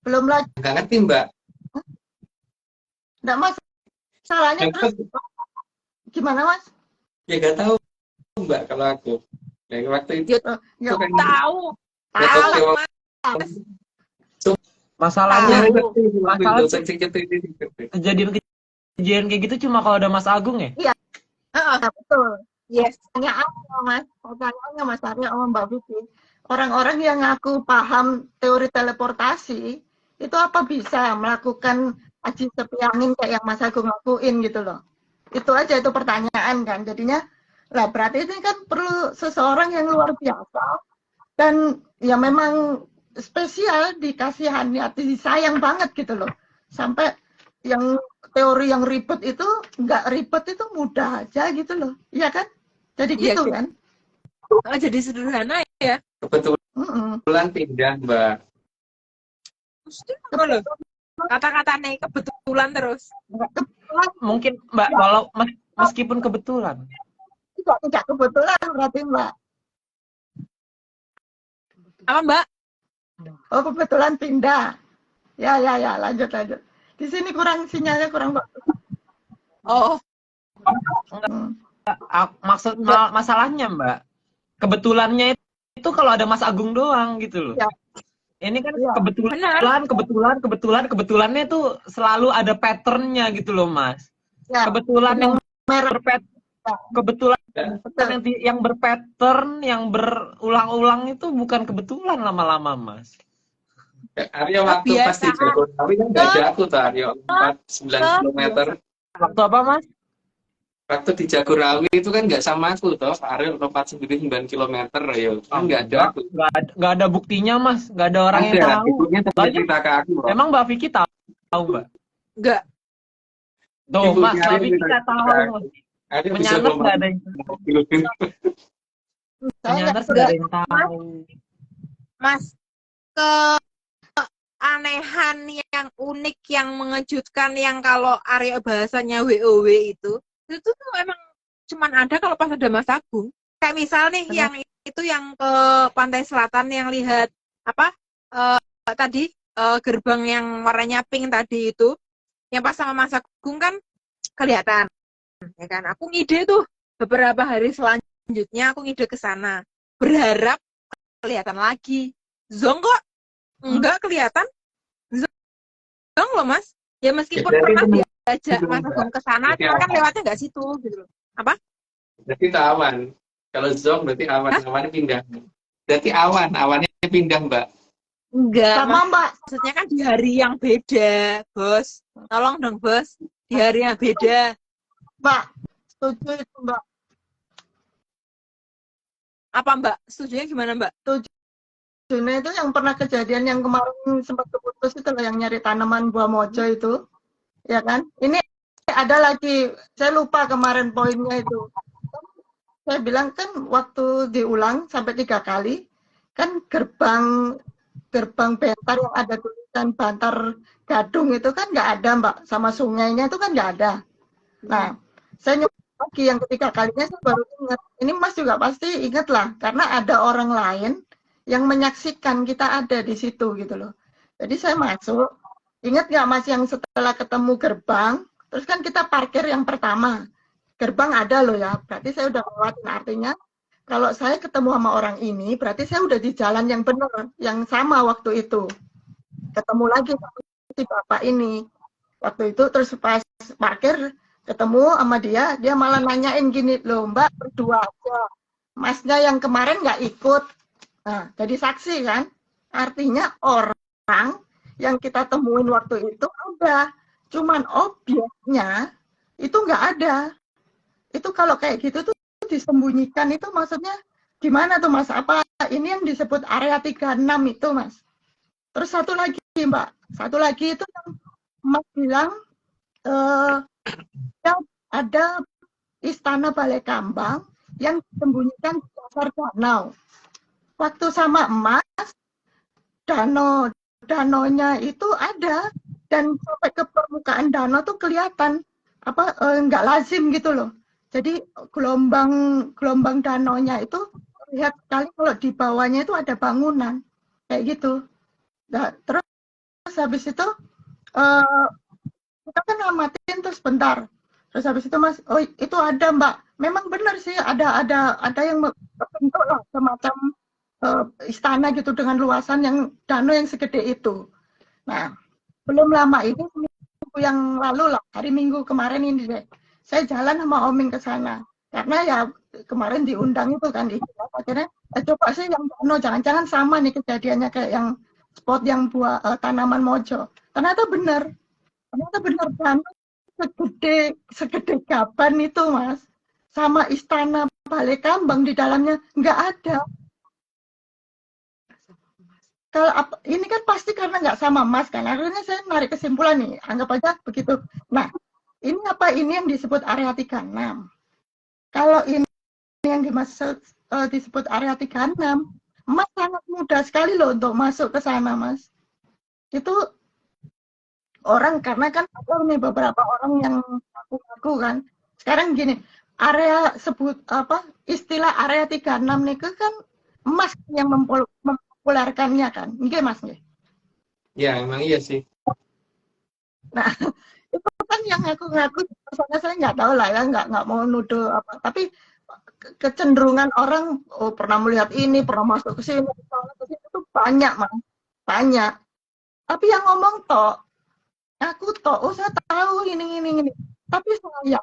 Belum lagi. Nggak ngerti Mbak. Nggak Mas. Salahnya gimana Mas? Ya nggak tahu Mbak kalau aku. Ya, waktu itu. Ya, tahu. Masalahnya kejadian kayak gitu cuma kalau ada Mas Agung ya? Iya. Betul. Yes. Pertanyaannya Mas Arya sama Mbak Vivi. Orang-orang yang ngaku paham teori teleportasi itu apa bisa melakukan aji sepi angin kayak yang Mas Agung lakuin gitu loh. Itu aja, itu pertanyaan kan. Jadinya lah berarti ini kan perlu seseorang yang luar biasa dan ya memang spesial, dikasihani hati, sayang banget gitu loh. Sampai yang teori yang ribet itu nggak ribet, itu mudah aja gitu loh. Iya kan? Jadi gitu kan. Jadi sederhana ya. Kebetulan pindah Mbak. Kata-katanya kebetulan terus. Mungkin Mbak, walau meskipun kebetulan. Tidak kebetulan berarti Mbak. Apa Mbak? Oh, kebetulan pindah. Ya, lanjut. Di sini sinyalnya kurang bagus. Oh, Hmm. Masalahnya Mbak, kebetulannya itu kalau ada Mas Agung doang gitu loh. Ya, Ini kan ya. benar. kebetulannya tuh selalu ada patternnya gitu loh Mas. Ya, Kebetulan yang merah. kebetulan Betul. yang berpattern, yang berulang-ulang itu bukan kebetulan lama-lama Mas. Aryo waktu pas di Kebiasaan. Jagorawi kan nggak jago tuh Aryo 9 kilometer. Waktu apa Mas? Waktu di Jagorawi itu kan nggak sama aku toh, Aryo lompat sendiri 9 kilometer Aryo. Kan nggak ada aku. Nggak ada buktinya Mas, nggak ada orang yang Ada, tahu. ibunya tadi Soalnya cerita ke aku loh. emang Mbak Vicky tahu Mbak? Enggak. Tuh Ibunya Mas, Mbak Aryo Vicky cerita nggak tahu ke Mas. aku. Aryo bisa Penyanyi lompat nggak ada yang 9 kilometer. penyanyi nggak ada yang tahu. Mas, keanehan yang unik, yang mengejutkan, yang kalau Aryo bahasanya WOW itu tuh emang cuman ada kalau pas ada Mas Agung. Kayak misal nih yang itu yang ke pantai selatan yang lihat apa tadi gerbang yang warnanya pink tadi itu, yang pas sama Mas Agung kan kelihatan, ya kan? Aku ngide tuh beberapa hari selanjutnya aku ngide ke sana, berharap kelihatan lagi. Zong kok enggak kelihatan. Zong loh Mas. Ya meskipun Ya, pernah itu diajak itu, Mas Mbak. Agung ke sana, Berarti cuma kan aman. lewatnya nggak situ gitu loh. Apa? Berarti itu awan. Kalau zong berarti awan, Hah? awannya pindah. Berarti awannya pindah Mbak. Enggak, Sama Mbak. maksudnya kan di hari yang beda, Bos. Tolong dong, Bos. Di hari yang beda. Mbak, setuju itu Mbak. Apa Mbak? Setujunya gimana Mbak? Setujunya itu yang pernah kejadian yang kemarin sempat keputus itu loh, yang nyari tanaman buah mojo itu. Ya kan? Ini ada lagi, saya lupa kemarin poinnya itu. Saya bilang kan waktu diulang sampai 3 kali, kan gerbang Bentar yang ada tulisan Bantar Gadung itu kan nggak ada Mbak, sama sungainya itu kan nggak ada. Nah, saya nyoba lagi yang ketiga kalinya saya baru ingat. Ini Mas juga pasti ingat lah, karena ada orang lain yang menyaksikan kita ada di situ gitu loh. Jadi saya masuk, ingat nggak Mas yang setelah ketemu gerbang, terus kan kita parkir yang pertama. Gerbang ada loh ya, berarti saya udah lewatin, artinya kalau saya ketemu sama orang ini, berarti saya udah di jalan yang benar, yang sama waktu itu. Ketemu lagi sama si bapak ini. Waktu itu terus pas parkir, ketemu sama dia malah nanyain gini, loh Mbak berdua aja. Masnya yang kemarin nggak ikut. Nah, jadi saksi kan? Artinya orang yang kita temuin waktu itu ada. Cuman objeknya itu nggak ada. Itu kalau kayak gitu tuh disembunyikan itu maksudnya gimana tuh Mas? Apa ini yang disebut area 36 itu Mas? Terus satu lagi Mbak, satu lagi itu yang Mas bilang ada istana Balai Kambang yang disembunyikan di dasar danau. Waktu sama Emas, danaunya itu ada dan sampai ke permukaan danau tuh kelihatan apa nggak lazim gitu loh. Jadi gelombang danaunya itu terlihat sekali kalau di bawahnya itu ada bangunan kayak gitu. Nah, terus habis itu kita kan ngamatin terus bentar. Terus habis itu Mas, oh itu ada Mbak. Memang benar sih ada yang bentuk lah semacam istana gitu dengan luasan yang danau yang segede itu. Nah, belum lama ini minggu yang lalu lah, hari Minggu kemarin ini deh. Saya jalan sama Oming ke sana. Karena ya kemarin diundang itu kan di akhirnya coba sih yang danau, jangan-jangan sama nih kejadiannya kayak yang spot yang buah tanaman mojo. Ternyata benar danau segede gaban itu Mas. Sama istana Balai Kambang di dalamnya nggak ada. Kalau ini kan pasti karena nggak sama Mas kan. Akhirnya saya narik kesimpulan nih, anggap aja begitu. Nah, ini apa ini yang disebut area 36? Kalau ini yang dimaksud disebut area 36, Mas sangat mudah sekali loh untuk masuk ke sana, Mas. Itu orang karena kan ada nih beberapa orang yang ngaku-ngaku kan. Sekarang gini, area sebut apa istilah area 36 nih kan Mas yang mempopulerkannya kan. Nggih Mas nggih. Ya, emang iya sih. Nah, itu kan yang ngaku-ngaku, soalnya saya nggak tahu lah ya, nggak mau nuduh apa. Tapi kecenderungan orang, oh pernah melihat ini, pernah masuk ke sini, itu banyak Mas, banyak. Tapi yang ngomong tok, aku tok, oh saya tahu ini. Tapi saya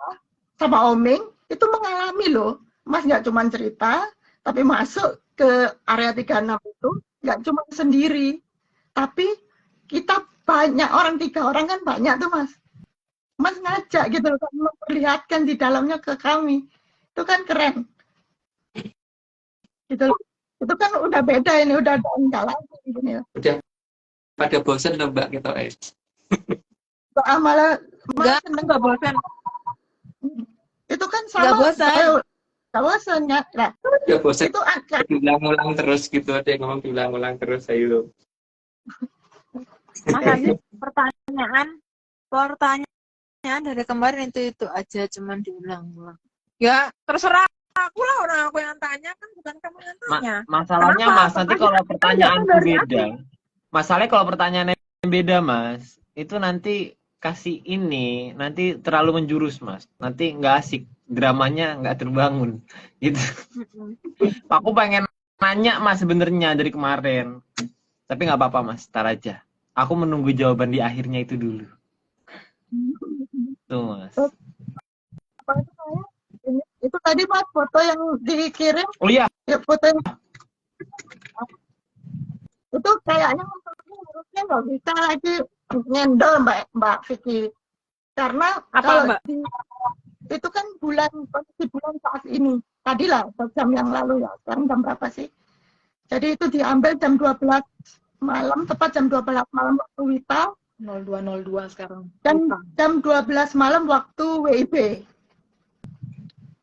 sama Oming itu mengalami loh, Mas nggak cuma cerita, tapi masuk ke area 36 itu nggak cuma sendiri, tapi kita banyak orang, 3 orang kan banyak tuh Mas. Mas ngajak gitu loh, memperlihatkan di dalamnya ke kami. Itu kan keren. Gitu loh. Itu kan udah beda ini, udah enggak lagi gini. Udah pada bosan loh Mbak kita. Malah Enggak, seneng. enggak bosan. Itu kan Enggak sama. bosan. Enggak bosan ya. Nah, Udah bosan itu diulang-ulang terus gitu. Ada yang ngomong diulang-ulang terus. Ayo. Mas Aziz, pertanyaan dari kemarin itu aja, cuman diulang-ulang. Ya, terserah aku lah, orang aku yang tanya, kan bukan kamu yang tanya. Masalahnya Kenapa? Mas, nanti kalau pertanyaanku beda. Masalahnya kalau pertanyaannya beda Mas, itu nanti kasih ini, nanti terlalu menjurus Mas. Nanti nggak asik, dramanya nggak terbangun. Gitu. Aku pengen nanya Mas sebenarnya dari kemarin. Tapi nggak apa-apa Mas, tar aja. Aku menunggu jawaban di akhirnya itu dulu. Tuh Mas. itu tadi Mas foto yang dikirim, Oh iya, ya foto yang itu kayaknya harusnya nggak bisa lagi ngendol Mbak Vicky, karena Apa, kalau Mbak? itu kan posisi bulan saat ini, tadi lah jam yang lalu ya, sekarang jam berapa sih? Jadi itu diambil jam 12 malam, tepat jam 12 malam waktu WITA, 0202 sekarang. dan jam 12 malam waktu WIB.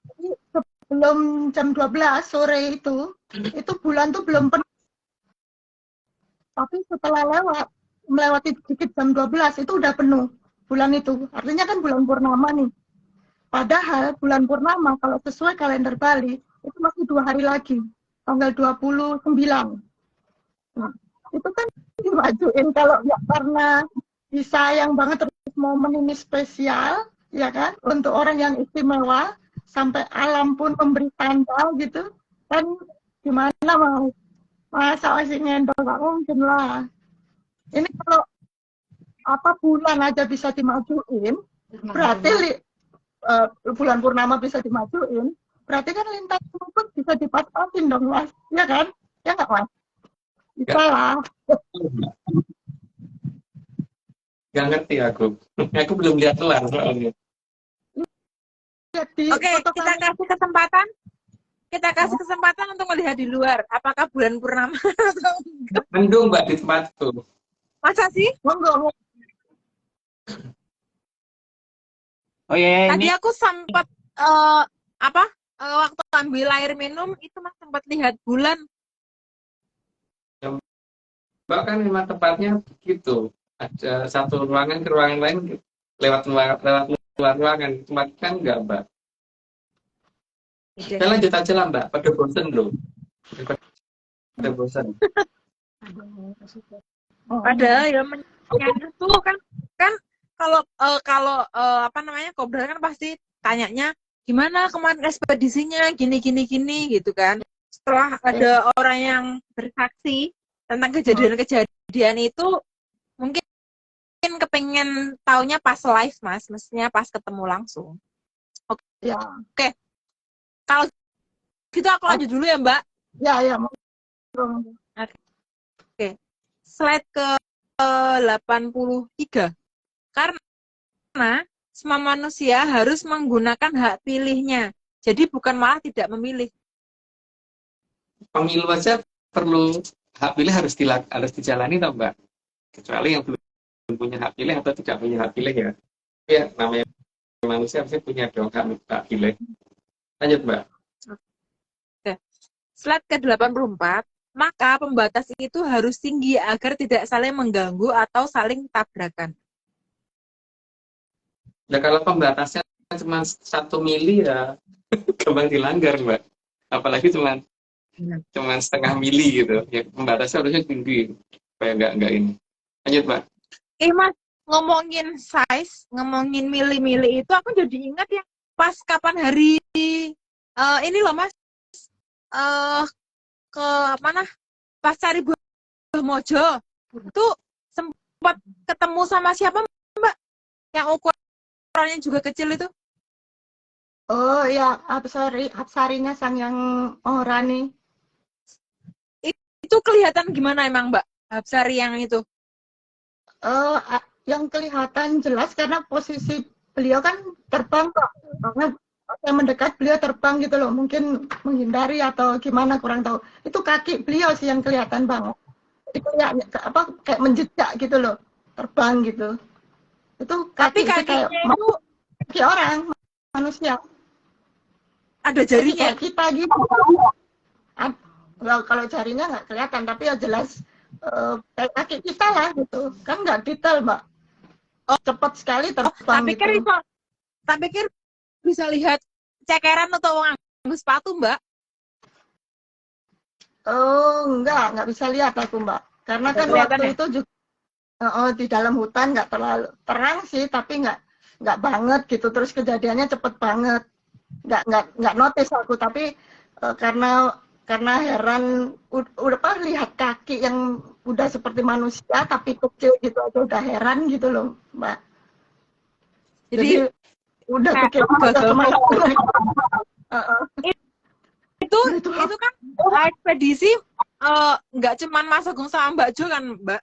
Jadi sebelum jam 12 sore itu bulan tuh belum penuh. Tapi setelah melewati sedikit jam 12 itu udah penuh bulan itu. Artinya kan bulan purnama nih. Padahal bulan purnama kalau sesuai kalender Bali itu masih 2 hari lagi, tanggal 29. Nah, itu kan dimajuin kalau nggak karena disayang banget terus momen ini spesial, ya kan, untuk orang yang istimewa, sampai alam pun memberi tanda gitu, kan gimana mau masa masih ngendol, nggak mungkin lah. Ini kalau bulan aja bisa dimajuin, berarti bulan purnama bisa dimajuin, berarti kan lintas luput bisa dipas-pasin dong Mas, ya kan? Ya nggak Mas? Bisa lah. Gak ngerti aku. Aku belum lihat luar soalnya. Oke, kita kasih kesempatan untuk melihat di luar. Apakah bulan purnama atau enggak? Mendung Mbak di tempatku. Masa sih? Monggo. oh iya Tadi ini. aku sempat waktu ambil air minum itu Mas sempat lihat bulan. Mbak kan memang tempatnya begitu. Ada satu ruangan ke ruangan lain lewat luar ruangan. Tempat kan enggak Mbak. Kita lanjut aja lah Mbak. Pada bosan loh. Pada bosan. Ada ya menyadar tuh kan kalau Kobra kan pasti tanyanya gimana kemarin ekspedisinya gini gitu kan. Setelah ada orang yang bersaksi tentang kejadian itu, mungkin kepengen taunya pas live Mas, mestinya pas ketemu langsung. Oke. Ya. Oke. Kalau gitu aku lanjut dulu ya Mbak. Ya. Oke. Slide ke 83. Karena semua manusia harus menggunakan hak pilihnya. Jadi bukan malah tidak memilih. Pemilu aja perlu hak pilih harus dijalani toh Mbak. Kecuali yang belum punya hak pilih atau tidak punya hak pilih ya. Ya namanya manusia pasti punya dong hak pilih. Lanjut Mbak. Oke. Slide ke 84. Maka pembatas itu harus tinggi agar tidak saling mengganggu atau saling tabrakan. Nah kalau pembatasnya cuma 1 mili ya gampang dilanggar Mbak. Apalagi cuma cuman setengah mili gitu. Ya pembatasnya harusnya tinggi supaya nggak ini. Lanjut, Mbak. Mas, ngomongin size, ngomongin mili-mili itu aku jadi ingat ya pas kapan hari ini loh Mas, eh ke mana? Pas cari buah mojo. Itu sempat ketemu sama siapa Mbak? Yang ukurannya juga kecil itu? Oh ya, Hapsarinya sang yang Rani. Itu kelihatan gimana emang Mbak? Hapsari yang itu? Yang kelihatan jelas karena posisi beliau kan terbang kok. Karena yang mendekat beliau terbang gitu loh. Mungkin menghindari atau gimana kurang tahu. Itu kaki beliau sih yang kelihatan banget. Jadi kayak menjejak gitu loh. Terbang gitu. Itu Tapi kaki sih kayak kakinya itu kaki orang, manusia. ada Jadi jarinya. kayak kita gitu. Kalau jarinya nggak kelihatan, tapi ya jelas kayak kaki kita lah gitu. Kan nggak detail, Mbak. Cepat sekali terbang gitu. Tak pikir bisa lihat cekeran atau nganggo sepatu, Mbak. Oh, nggak bisa lihat aku, Mbak. Karena kan waktu itu juga di dalam hutan nggak terlalu terang sih, tapi nggak banget gitu. Terus kejadiannya cepet banget. Nggak notice aku, tapi karena heran udah lihat kaki yang udah seperti manusia tapi kecil gitu aja udah heran gitu loh, Mbak. Jadi udah pikir kemana itu kan ekspedisi nggak cuman Mas Agung sama Mbak Jo kan, Mbak?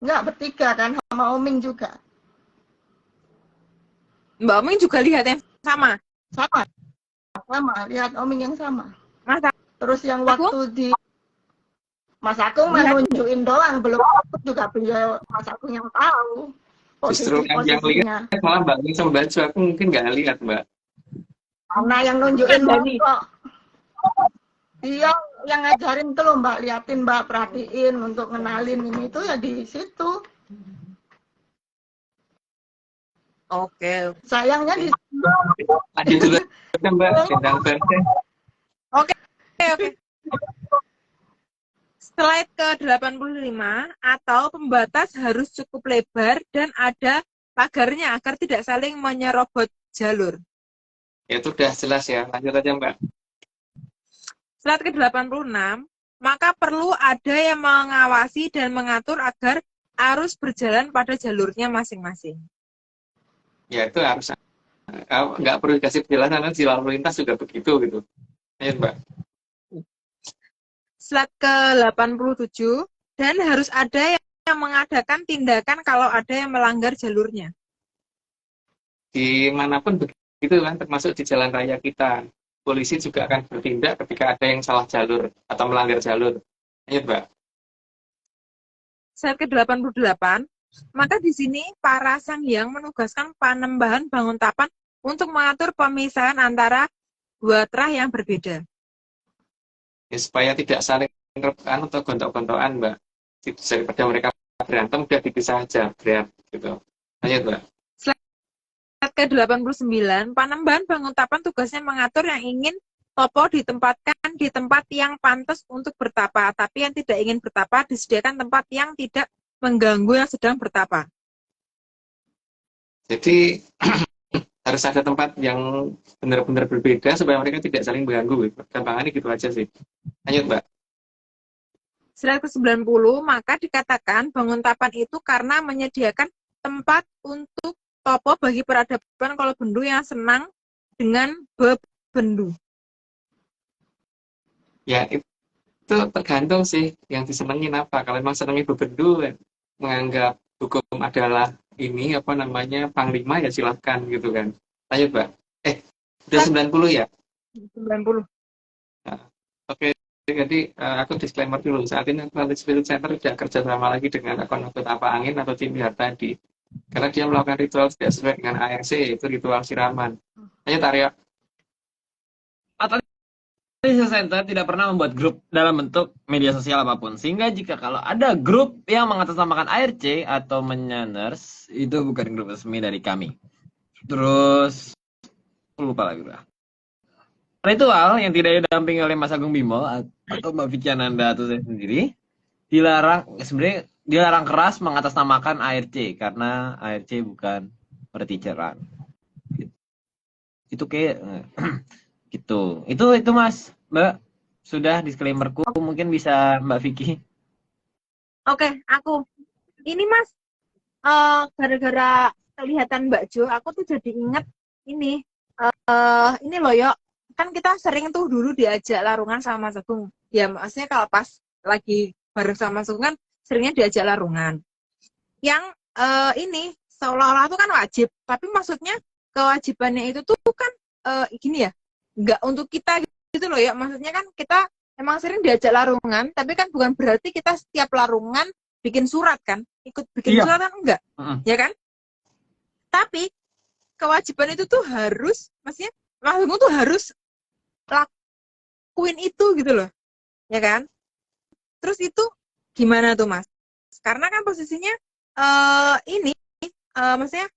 Nggak, bertiga kan sama Oming juga. Mbak Oming juga lihat yang sama? Sama, lihat Oming yang sama. Mas Terus yang waktu di Mas Agung menunjukin doang, belum aku juga beliau Mas Agung yang tahu Justru yang lihat malah Mbak Oming sama Mbak Jo, aku mungkin nggak lihat, Mbak. Karena yang nunjukin kok. Dia yang ngajarin tuh loh Mbak, liatin Mbak, perhatiin untuk ngenalin ini itu ya di situ. Oke. Sayangnya di Lanjut dulu Mbak, gendang banteng. Oke. Slide ke-85 atau pembatas harus cukup lebar dan ada pagarnya agar tidak saling menyerobot jalur. Ya itu udah jelas ya, lanjut aja Mbak. Slide ke-86, maka perlu ada yang mengawasi dan mengatur agar arus berjalan pada jalurnya masing-masing. Ya itu harus, nggak perlu dikasih penjelasan, di lalu lintas juga begitu gitu. Lanjut Mbak. Slide ke-87, dan harus ada yang mengadakan tindakan kalau ada yang melanggar jalurnya. Dimanapun begitu kan, termasuk di jalan raya kita. Polisi juga akan bertindak ketika ada yang salah jalur atau melanggar jalur. Lanjut Mbak. Slide ke-88, maka di sini para sanghyang menugaskan Panembahan Banguntapan untuk mengatur pemisahan antara dua trah yang berbeda. Ya, supaya tidak saling rebutan atau gontok-gontokan Mbak. Daripada mereka berantem, udah dipisah aja, berat gitu. Lanjut Mbak. Slide ke-89, Panembahan Banguntapan tugasnya mengatur yang ingin topo ditempatkan di tempat yang pantas untuk bertapa, tapi yang tidak ingin bertapa disediakan tempat yang tidak mengganggu yang sedang bertapa. Jadi harus ada tempat yang benar-benar berbeda supaya mereka tidak saling mengganggu. Gampangannya gitu aja sih. Lanjut Mbak. Slide ke-90, maka dikatakan banguntapan itu karena menyediakan tempat untuk topo bagi peradaban kalau bendu yang senang dengan bebendu. Ya itu tergantung sih yang disenengin apa. Kalau memang senengin bebendu, menganggap hukum adalah ini apa namanya panglima, ya silahkan gitu kan. Lanjut Mbak. Udah 90 ya? 90. Nah, oke. Jadi aku disclaimer dulu, saat ini Atlantic Spirit Center tidak kerja sama lagi dengan akun-akun apa angin atau tim lihat tadi, karena dia melakukan ritual tidak sesuai dengan ARC, yaitu ritual siraman. Lanjut Arya. Atlantic Center tidak pernah membuat grup dalam bentuk media sosial apapun, sehingga jika kalau ada grup yang mengatasnamakan ARC atau Menyaners, itu bukan grup resmi dari kami. Terus lupa lagi, Bro. ritual yang tidak didampingi oleh Mas Agung Bimo atau Mbak Vicky Ananda atau saya sendiri sebenarnya dilarang keras mengatasnamakan ARC karena ARC bukan perticeran. Itu kayak gitu. Itu Mas, Mbak. Sudah disclaimerku, mungkin bisa Mbak Vicky. Oke, aku ini Mas, gara-gara kelihatan Mbak Jo, aku tuh jadi inget ini loh yuk, kan kita sering tuh dulu diajak larungan sama Mas Agung. Ya maksudnya kalau pas lagi bareng sama Mas Agung kan seringnya diajak larungan. Yang ini seolah-olah tuh kan wajib, tapi maksudnya kewajibannya itu tuh kan gini ya, nggak untuk kita gitu loh ya. Maksudnya kan kita emang sering diajak larungan, tapi kan bukan berarti kita setiap larungan bikin surat kan, ikut bikin Iya. surat kan enggak, ya kan? Tapi kewajiban itu tuh harus, maksudnya maksudmu tuh harus lakuin itu gitu loh, ya kan? Terus itu gimana tuh Mas? Karena kan posisinya ini maksudnya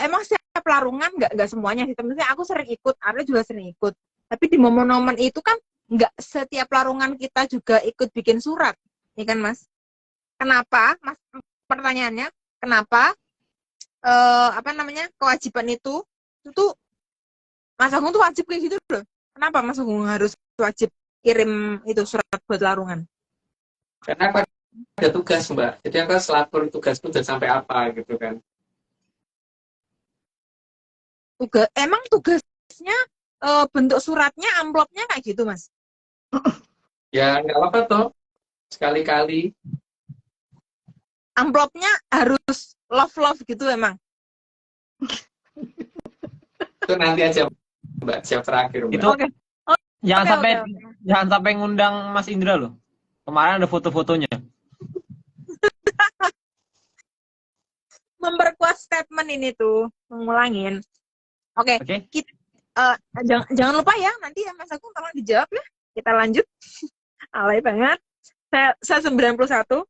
emang setiap larungan nggak semuanya sih. Maksudnya aku sering ikut, Arya juga sering ikut. Tapi di momen-momen itu kan nggak setiap larungan kita juga ikut bikin surat, ya kan Mas? Kenapa, Mas? Pertanyaannya, kenapa kewajiban itu Mas Agung tuh wajib kayak gitu loh. Kenapa Mas Agung harus wajib kirim itu surat buat larungan? Karena aku ada tugas, Mbak. Jadi aku selatur tugasku udah sampai apa gitu kan. Emang tugasnya bentuk suratnya, amplopnya kayak gitu, Mas? Ya nggak apa-apa toh. Sekali-kali. Amplopnya harus love gitu emang? Itu nanti aja, Mbak. Siap terakhir, Mbak. Itu Oke. Jangan sampai ngundang Mas Indra loh. Kemarin ada foto-fotonya. Memperkuat statement ini tuh, mengulangin. Oke. Jangan lupa ya, nanti ya Mas Agung tolong dijawab ya. Kita lanjut. Alay banget. Saya 91.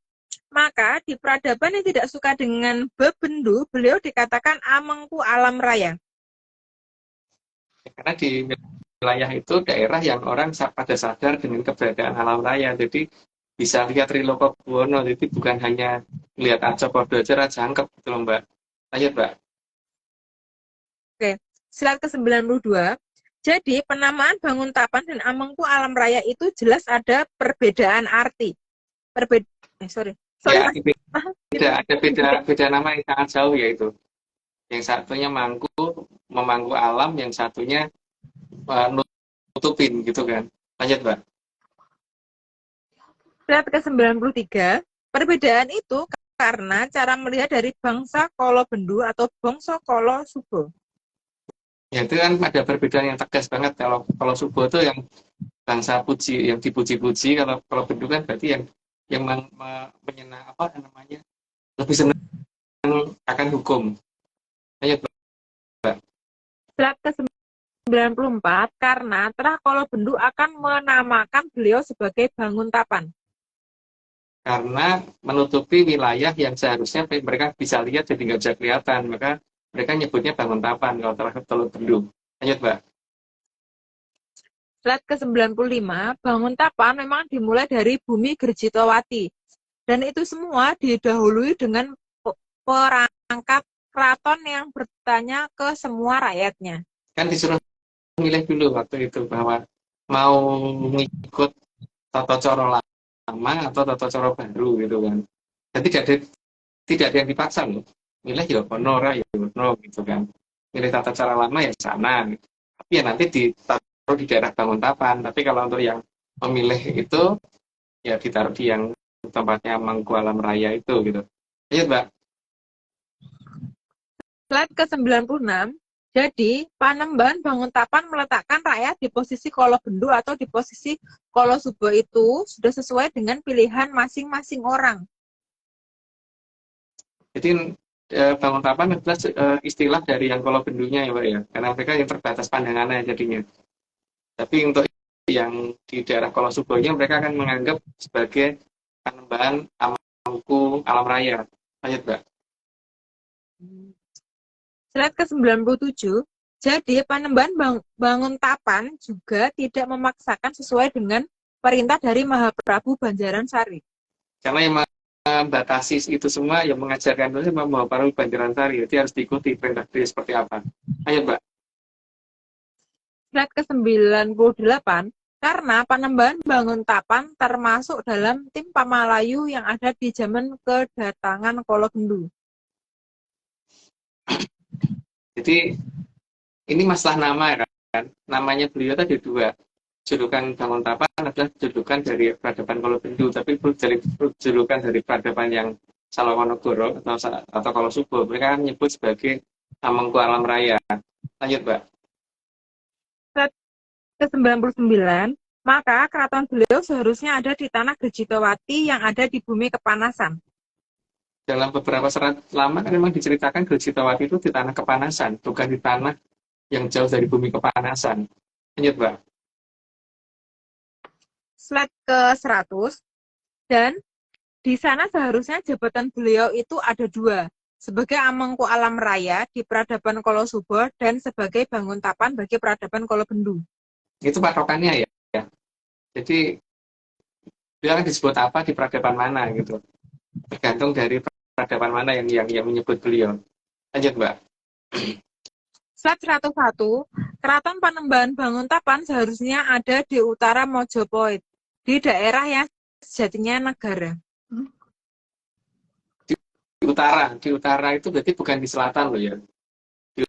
Maka di peradaban yang tidak suka dengan bebendu, beliau dikatakan amengku alam raya. Karena di wilayah itu daerah yang orang pada sadar dengan keberadaan alam raya. Jadi bisa lihat Triloko Buwono. Jadi bukan hanya lihat aja podo aja jangkep gitu loh, Mbak. Lanjut, Mbak. Oke, slide ke-92. Jadi penamaan Banguntapan dan Amengku Alam Raya itu jelas ada perbedaan arti. Ya, ada beda nama yang sangat jauh yaitu. Yang satunya memangku alam, yang satunya nutupin gitu kan. Lanjut, Mbak. Slide ke-93. Perbedaan itu karena cara melihat dari bangsa Kolo Bendu atau bangsa Kolo Subo. Ya itu kan ada perbedaan yang tegas banget. Kalau Subo itu yang bangsa puji, yang dipuji-puji. Kalau Bendu kan berarti yang menyenang apa namanya, lebih senang akan hukum. Lanjut, Mbak. Slide ke-94 karena Trah Kolo Bendu akan menamakan beliau sebagai Banguntapan. Karena menutupi wilayah yang seharusnya mereka bisa lihat jadi nggak bisa kelihatan, maka mereka nyebutnya Banguntapan kalau Trah Kolo Bendu. Lanjut, Mbak. Slide ke-95, Banguntapan memang dimulai dari bumi Gerjitowati. Dan itu semua didahului dengan perangkat keraton yang bertanya ke semua rakyatnya. Kan disuruh milih dulu waktu itu bahwa mau mengikut tata cara lama atau tata cara baru gitu kan. Jadi tidak ada yang dipaksa loh. Milih ya honor ya honor gitu kan. Milih tata cara lama ya sana gitu. Tapi ya nanti ditaruh di daerah Banguntapan. Tapi kalau untuk yang memilih itu ya ditaruh di yang tempatnya Mangku Alam Raya itu gitu. Iya, Mbak. Slide ke-96. Jadi, Panembahan Banguntapan meletakkan rakyat di posisi Kolo Bendu atau di posisi Kolo Subo itu sudah sesuai dengan pilihan masing-masing orang. Jadi Banguntapan adalah istilah dari yang Kolo Bendunya ya, Pak ya. Karena mereka yang terbatas pandangannya jadinya. Tapi untuk yang di daerah Kolo Subonya mereka akan menganggap sebagai Panembahan Mangku Alam Raya. Lanjut, Mbak. Slide ke-97. Jadi Panembahan Banguntapan juga tidak memaksakan sesuai dengan perintah dari Mahaprabu Banjaran Sari. Karena yang membatasi itu semua, yang mengajarkan itu membawa para Banjaran Sari, jadi harus diikuti perintah beliau seperti apa. Ayo Mbak. Slide ke-98, karena Panembahan Banguntapan termasuk dalam tim Pamalayu yang ada di zaman kedatangan Kolobendu. Jadi ini masalah nama kan. Namanya beliau tadi dua. Julukan Banguntapan adalah julukan dari peradaban Kolobendu, tapi julukan dari peradaban yang Salokonogoro atau Kolosubo, mereka menyebut sebagai Amengku Alam Raya. Lanjut, Mbak. Ke-99, maka keraton beliau seharusnya ada di tanah Gejitawati yang ada di bumi kepanasan. Dalam beberapa serat lama kan memang diceritakan Gejitawati itu di tanah kepanasan, bukan di tanah yang jauh dari bumi kepanasan. Lanjut, Mbak. Slide ke-100, dan di sana seharusnya jabatan beliau itu ada dua, sebagai Amengku Alam Raya di peradaban Kolosubo dan sebagai Banguntapan bagi peradaban Kolobendu. Itu patokannya ya. Jadi dia akan disebut apa di peradaban mana gitu. Tergantung dari peradaban mana yang menyebut beliau. Lanjut, Mbak. Slide 101, Keraton Panembahan Banguntapan seharusnya ada di utara Mojopahit, di daerah yang sejatinya negara. Di utara itu berarti bukan di selatan loh ya. Di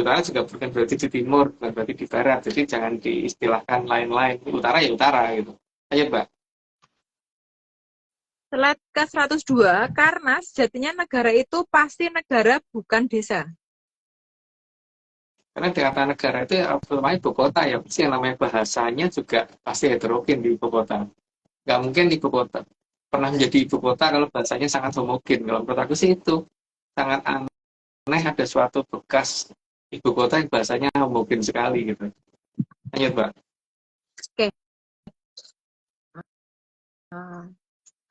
utara juga bukan berarti di timur, bukan berarti di barat. Jadi jangan diistilahkan lain-lain. Di utara ya utara gitu. Ayo, Mbak. Slide ke-102, karena sejatinya negara itu pasti negara bukan desa. Karena di kata negara itu namanya ibu kota ya. Pasti yang namanya bahasanya juga pasti heterogen di ibu kota. Nggak mungkin ibu kota pernah menjadi ibu kota kalau bahasanya sangat homogen. Kalau menurut aku sih itu sangat aneh ada suatu bekas ibu kota yang bahasanya homogen sekali gitu. Lanjut, Mbak. Oke.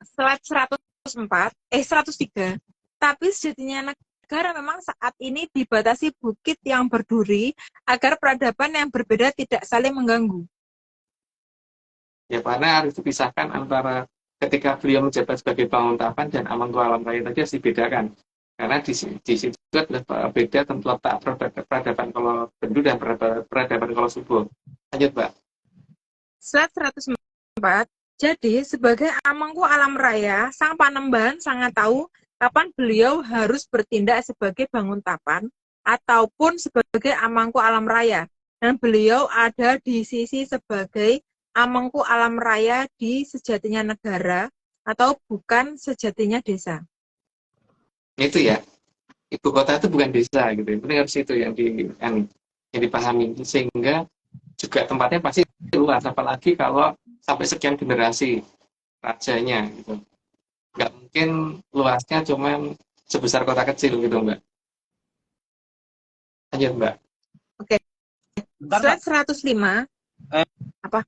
Slide 103. Tapi sejatinya negara memang saat ini dibatasi bukit yang berduri agar peradaban yang berbeda tidak saling mengganggu. Ya, karena harus dipisahkan antara ketika beliau menjabat sebagai Banguntapan dan Amengku Alam Raya tadi harus dibedakan. Karena di situ adalah beda tempat letak peradaban Kolobendu dan peradaban Kolosubo. Lanjut, Mbak. Slide 104. Jadi, sebagai Amengku Alam Raya, Sang Panembahan sangat tahu kapan beliau harus bertindak sebagai Banguntapan ataupun sebagai Amengku Alam Raya. Dan beliau ada di sisi sebagai Amengku Alam Raya di sejatinya negara atau bukan sejatinya desa. Itu ya, ibu kota itu bukan desa gitu. Yang penting harus itu yang dipahami. Sehingga juga tempatnya pasti luas, apalagi kalau sampai sekian generasi rajanya gitu. Nggak mungkin luasnya cuma sebesar kota kecil gitu, Mbak. Lanjut, Mbak. Oke. Bentar, Slide 105. Apa?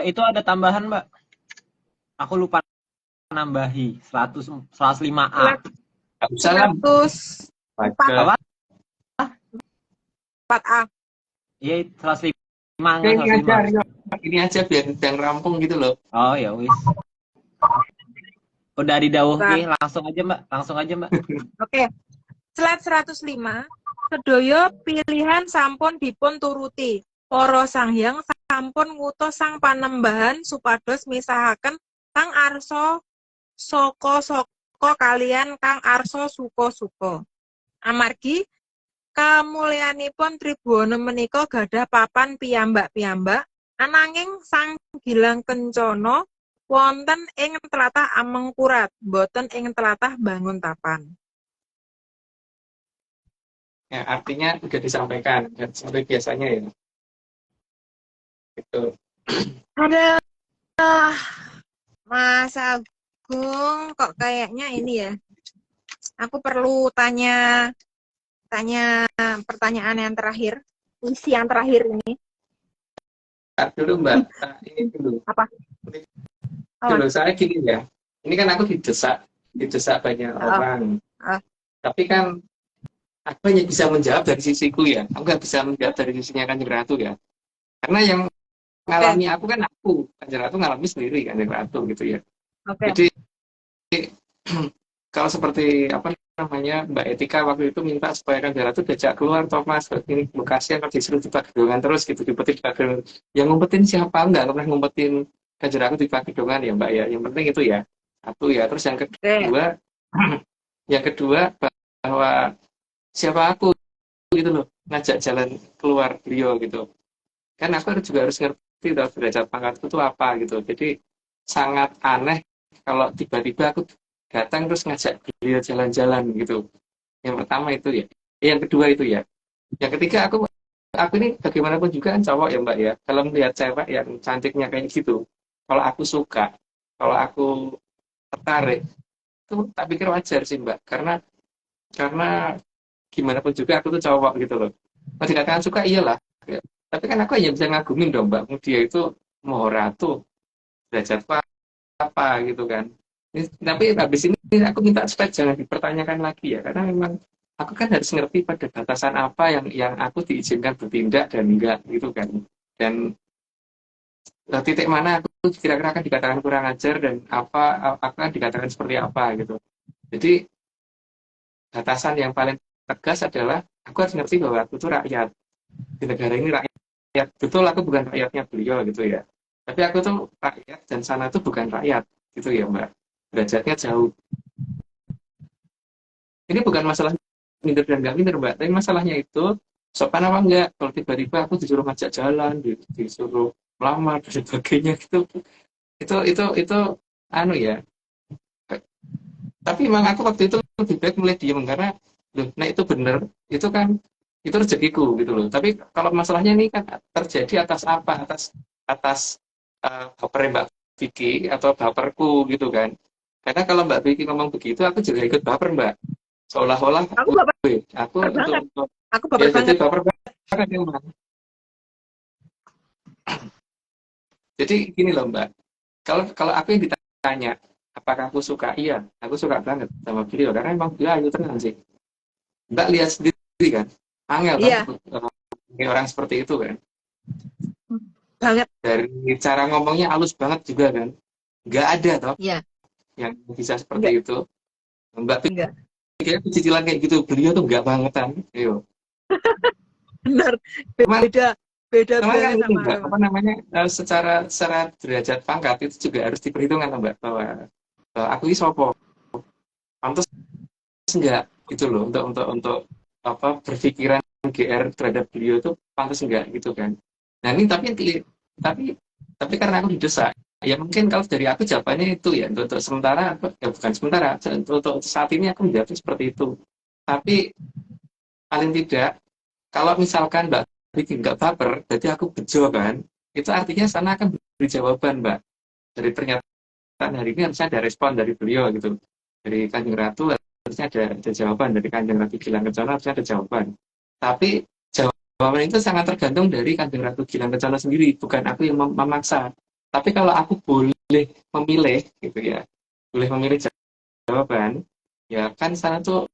Itu ada tambahan, Mbak. Aku lupa nambahi 105A. Nggak usah lah. 104A. Iya, 105 enggak 105. Ini aja biar yang rampung gitu loh. Oh, ya wis. Udah didhawuhi, langsung aja, Mbak. Oke. Slide 105. Sedaya pilihan sampun dipun turuti. Para sanghyang sampun ngutus Sang Panembahan supados misahaken Kang Arsa Soko kalian Kang Arsa Suko. Amargi kamulyanipun Tribhuwana menika gadah papan piyambak-piyambak, ananging Sang Gilang Kencana wonten ing tlatah Amengkurat, boten ing tlatah Banguntapan. Ya, artinya sudah disampaikan seperti biasanya ya. Gitu. Ada Mas Agung, kok kayaknya ini ya. Aku perlu tanya pertanyaan yang terakhir, isi yang terakhir ini. Dulu, Mbak. Ini dulu. Apa? Dulu saya gini ya. Ini kan aku didesak banyak orang. Tapi kan aku hanya bisa menjawab dari sisiku ya. Aku nggak bisa menjawab dari sisinya Kanjeng Ratu ya. Karena yang Oke, ngalami aku kan aku, Kanjeng Ratu ngalami sendiri Kanjeng Ratu gitu ya. oke. Jadi kalau seperti apa namanya Mbak Etika waktu itu minta supaya Kanjeng Ratu diajak keluar Thomas ini Bekasi kan disuruh di Pagedongan terus gitu diumpetin di Pagedongan. Yang ngumpetin siapa nggak pernah ngumpetin Kanjeng Ratu di Pagedongan ya Mbak ya. Yang penting itu ya satu ya. Terus yang Oke. kedua yang kedua bahwa siapa aku gitu loh ngajak jalan keluar beliau gitu kan aku juga harus ngerti tau derajat pangkatku itu apa gitu jadi sangat aneh kalau tiba-tiba aku datang terus ngajak beliau jalan-jalan gitu yang pertama itu ya yang kedua itu ya yang ketiga aku ini bagaimanapun juga kan cowok ya mbak ya kalau melihat cewek yang cantiknya kayak gitu kalau aku suka kalau aku tertarik itu tak pikir wajar sih mbak karena gimana pun juga aku tuh cowok gitu loh. Kalau dikatakan suka iyalah. Ya. Tapi kan aku hanya bisa ngagumin dong mbak. Dia itu mau ratu, derajat apa gitu kan. Tapi habis ini aku minta supaya jangan dipertanyakan lagi ya. Karena memang aku kan harus ngerti pada batasan apa yang aku diizinkan bertindak dan enggak gitu kan. Dan titik mana aku kira-kira akan dikatakan kurang ajar dan apa akan dikatakan seperti apa gitu. Jadi batasan yang paling tegas adalah aku harus ngerti bahwa aku tuh rakyat di negara ini rakyat betul aku bukan rakyatnya beliau gitu ya tapi aku tuh rakyat dan sana tuh bukan rakyat gitu ya mbak derajatnya jauh ini bukan masalah minder dan nggak minder mbak tapi masalahnya itu sopan apa enggak kalau tiba-tiba aku disuruh ngajak jalan disuruh melamar dan sebagainya gitu itu anu ya tapi emang aku waktu itu lebih baik mulai diem karena loh, nah itu bener itu kan itu rezekiku gitu loh tapi kalau masalahnya ini kan terjadi atas apa atas atas baper Mbak Vicky atau baperku gitu kan karena kalau Mbak Vicky ngomong begitu aku juga ikut baper Mbak seolah-olah Aku baper aku banget. untuk Aku ya baper jadi banget. baper banget ya Mbak jadi gini loh Mbak kalau kalau aku yang ditanya apakah aku suka iya aku suka banget sama beliau karena emang beliau ayu tenang sih Mbak lihat sendiri kan angel kan Iya, orang seperti itu kan banget. dari cara ngomongnya halus banget juga kan nggak ada toh Iya, yang bisa seperti enggak, itu Mbak enggak. pikir cicilan kayak gitu beliau tuh nggak bangetan ayo Benar. cuman Beda, beda cuman kan banget ini sama Mbak aku. apa namanya secara derajat pangkat itu juga harus diperhitungkan Mbak bahwa aku ini sopo pantas enggak gitu loh untuk apa berpikiran GR terhadap beliau itu pantas enggak gitu kan nah ini tapi tapi karena aku didesak ya mungkin kalau dari aku jawabannya itu ya untuk sementara ya bukan sementara untuk saat ini aku menjawabnya seperti itu tapi paling tidak kalau misalkan Mbak Vicky nggak baper berarti aku bejo kan itu artinya sana akan beri jawaban Mbak dari pernyataan hari ini harusnya ada respon dari beliau gitu dari Kanjeng Ratu harusnya ada jawaban dari Kanjeng Ratu Gilang Kencana harusnya ada jawaban tapi jawaban itu sangat tergantung dari Kanjeng Ratu Gilang Kencana sendiri bukan aku yang memaksa tapi kalau aku boleh memilih gitu ya boleh memilih jawaban ya kan sana tuh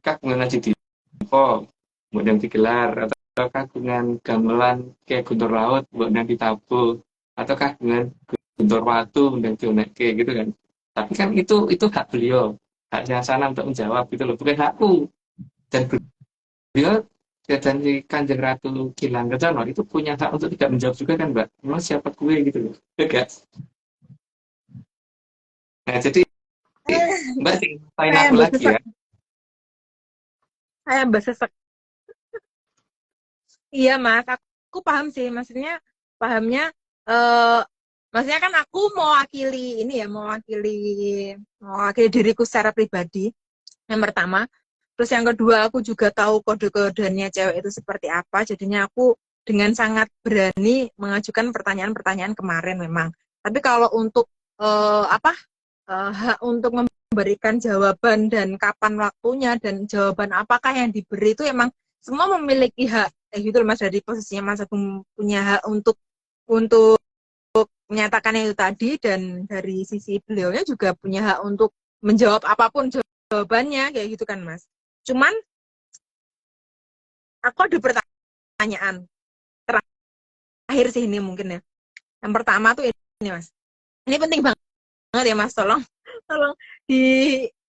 kagungan Haji Dipo buat yang digelar atau kagungan gamelan kayak Guntur Laut buat yang ditabuh atau kagungan Guntur Watu dan dionekke gitu kan tapi kan itu hak beliau haknya sana untuk menjawab gitu loh bukan hakku dan beliau ya, dan si Kanjeng Ratu Gilang Kencana itu punya hak untuk tidak menjawab juga kan mbak memang siapa gue gitu loh ya guys nah jadi mbak ceritain Kayak aku mbak lagi sesek, ya kayak mbak sesek. Iya mas, aku paham sih. Maksudnya, pahamnya, eh maksudnya kan aku mewakili ini ya, mewakili diriku secara pribadi. Yang pertama, terus yang kedua aku juga tahu kode-kodenya cewek itu seperti apa. Jadinya aku dengan sangat berani mengajukan pertanyaan-pertanyaan kemarin memang. Tapi kalau untuk apa hak untuk memberikan jawaban dan kapan waktunya dan jawaban apakah yang diberi itu emang semua memiliki hak gitu loh Mas dari posisinya Mas Agung punya hak untuk menyatakan itu tadi dan dari sisi beliaunya juga punya hak untuk menjawab apapun jawabannya kayak gitu kan Mas. Cuman aku ada pertanyaan terakhir sih ini mungkin ya. Yang pertama tuh ini Mas. Ini penting banget ya Mas, tolong di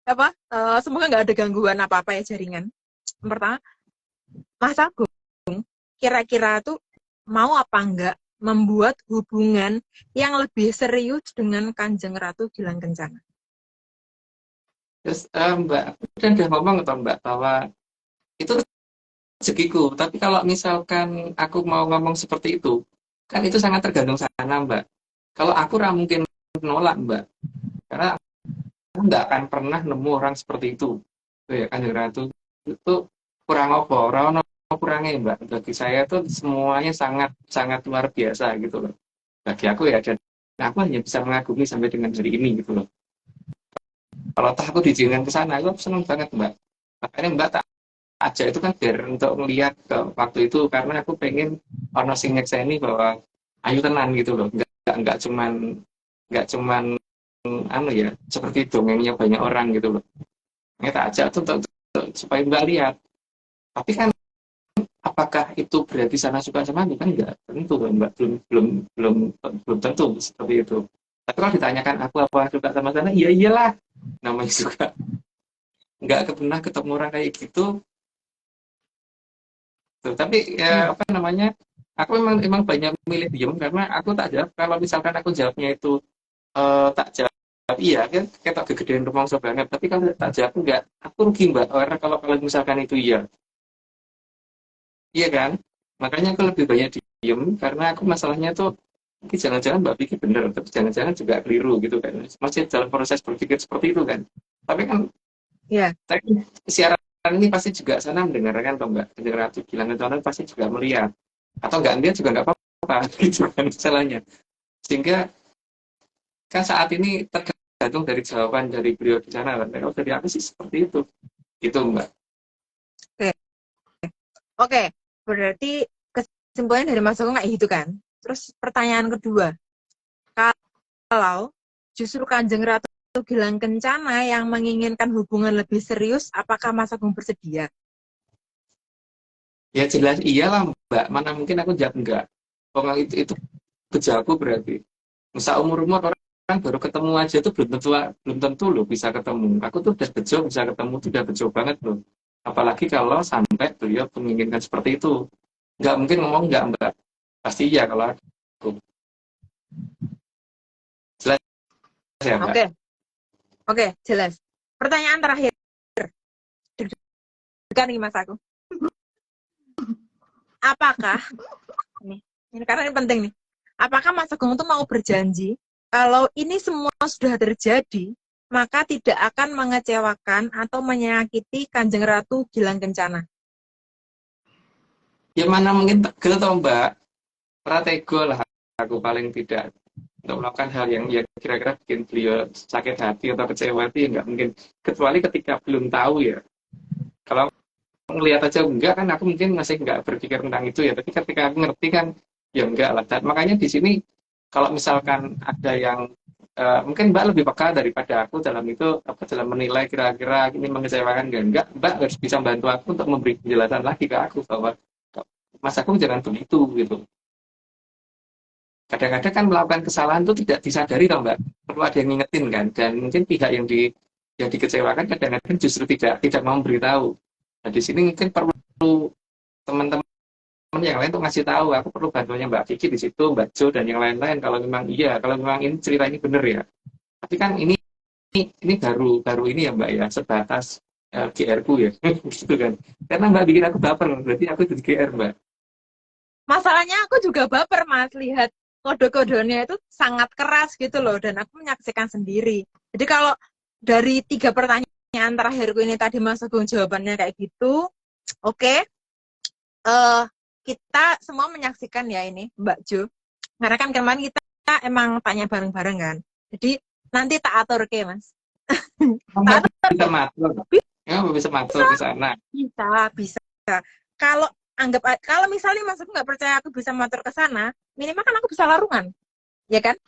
apa semoga nggak ada gangguan apa-apa ya jaringan. Yang pertama, Mas Agung kira-kira tuh mau apa enggak membuat hubungan yang lebih serius dengan Kanjeng Ratu Gilang Kencana? Terus Mbak, aku kan udah ngomong atau Mbak bahwa itu rezekiku. Tapi kalau misalkan aku mau ngomong seperti itu, kan itu sangat tergantung sana Mbak. Kalau aku mungkin menolak Mbak, karena aku nggak akan pernah nemu orang seperti itu. Tuh ya Kanjeng Ratu itu kurang apa, orang kurangnya Mbak. Bagi saya tuh semuanya sangat sangat luar biasa gitu loh. Bagi aku ya, dan aku hanya bisa mengagumi sampai dengan hari ini gitu loh. Kalau tak aku diizinkan ke sana, aku seneng banget Mbak. Makanya Mbak tak aja itu kan biar untuk melihat ke waktu itu, karena aku pengen ono sing nyekseni bahwa ayo tenan gitu loh. Nggak cuman anu ya, seperti dongengnya banyak orang gitu loh. Ini tak ajak tuh supaya Mbak lihat. Tapi kan apakah itu berarti sana suka sama aku kan nggak tentu kan Mbak, belum tentu seperti itu. Tapi kalau ditanyakan aku apa suka sama sana, iya iyalah, namanya suka. Nggak pernah ketemu orang kayak gitu. Tuh, tapi ya, apa namanya? Aku emang banyak milih diem karena aku tak jawab. Kalau misalkan aku jawabnya itu tak jawab iya kan kayak tak kegedean rumah banget. Tapi kalau tak jawab enggak, aku rugi Mbak. Karena kalau misalkan itu iya, iya kan? Makanya aku lebih banyak diem karena aku masalahnya tuh mungkin jangan-jangan Mbak Vicky bener, tapi jangan-jangan juga keliru gitu kan. Masih dalam proses berpikir seperti itu kan. Tapi kan Ya. tapi siaran ini pasti juga sana mendengarkan toh Mbak. Kanjeng Ratu Gilang Kencana pasti juga melihat. Atau enggak dia juga enggak apa-apa gitu kan masalahnya. Sehingga kan saat ini tergantung dari jawaban dari beliau di sana kan. Kalau dari aku sih seperti itu. Gitu Mbak. Oke, berarti kesimpulannya dari Mas Agung kayak gitu kan. Terus pertanyaan kedua, kalau justru Kanjeng Ratu Gilang Kencana yang menginginkan hubungan lebih serius, apakah Mas Agung bersedia? Ya jelas iyalah Mbak. Mana mungkin aku jawab enggak. Kalau itu bejaku berarti. Masa umur-umur orang baru ketemu aja tuh belum tentu loh bisa ketemu. Aku tuh udah bejo bisa ketemu tuh udah bejo banget loh. Apalagi kalau sampai beliau menginginkan seperti itu. Nggak mungkin ngomong nggak Mbak. Pasti iya kalau aku. Jelas ya Mbak. Oke, jelas. Pertanyaan terakhir. Deg-degan nih Mas Agung. Apakah ini karena ini penting nih. Apakah Mas Agung tuh mau berjanji kalau ini semua sudah terjadi, maka tidak akan mengecewakan atau menyakiti Kanjeng Ratu Gilang Kencana? Ya mana mungkin tegel toh Mbak. Pratego lah aku paling tidak untuk melakukan hal yang ya kira-kira bikin beliau sakit hati atau kecewa itu ya nggak mungkin, kecuali ketika belum tahu ya. Kalau ngelihat aja enggak kan aku mungkin masih nggak berpikir tentang itu ya, tapi ketika aku ngerti kan ya enggak lah. Dan makanya di sini kalau misalkan ada yang mungkin Mbak lebih peka daripada aku dalam itu, apa dalam menilai kira-kira ini mengecewakan enggak, Mbak harus bisa bantu aku untuk memberi penjelasan lagi ke aku bahwa Mas Agung jangan begitu gitu. Kadang-kadang kan melakukan kesalahan itu tidak disadari toh Mbak, perlu ada yang ngingetin kan, dan mungkin pihak yang dikecewakan kadang-kadang justru tidak mau memberitahu. Nah di sini mungkin perlu teman-teman yang lain tuh ngasih tahu, aku perlu bantuannya Mbak Vicky di situ, Mbak Jo dan yang lain-lain kalau memang iya, kalau memang ini cerita ini benar ya. Tapi kan ini baru ini ya Mbak ya, sebatas GR ku ya gitu kan. Karena Mbak bikin aku baper, berarti aku jadi GR Mbak. Masalahnya aku juga baper Mas, lihat kode-kodenya itu sangat keras gitu loh, dan aku menyaksikan sendiri. Jadi kalau dari 3 pertanyaan terakhirku ini tadi Mas Agung jawabannya kayak gitu, oke. Kita semua menyaksikan ya ini Mbak Jo. Karena kan kemarin kita emang tanya bareng-bareng kan. Jadi nanti tak atur ke Mas. Mbak bisa matur. Ya, bisa matur di sana. Bisa. Kalau misalnya Mas aku nggak percaya aku bisa matur ke sana, minimal kan aku bisa larungan. Ya kan?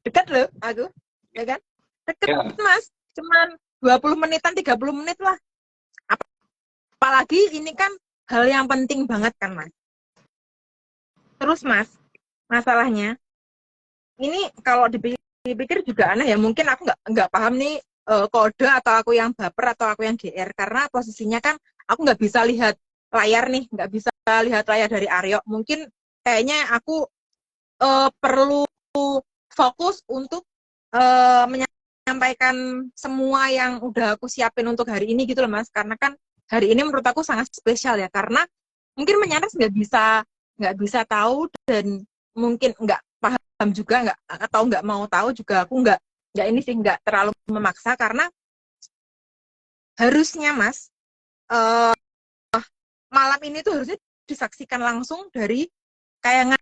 Dekat loh aku. Ya kan? Dekat Ya. Mas. Cuman 20 menitan, 30 menit lah. apalagi ini kan hal yang penting banget kan Mas. Terus Mas, masalahnya ini kalau dipikir juga aneh ya, mungkin aku nggak paham nih kode atau aku yang baper atau aku yang GR, karena posisinya kan aku nggak bisa lihat layar nih, nggak bisa lihat layar dari Aryo. Mungkin kayaknya aku perlu fokus untuk menyampaikan semua yang udah aku siapin untuk hari ini gitu loh Mas, karena kan hari ini menurut aku sangat spesial ya, karena mungkin Menyaras nggak bisa tahu, dan mungkin nggak paham juga, nggak, atau nggak mau tahu juga, aku nggak ini sih, nggak terlalu memaksa, karena harusnya Mas malam ini tuh harusnya disaksikan langsung dari kayangan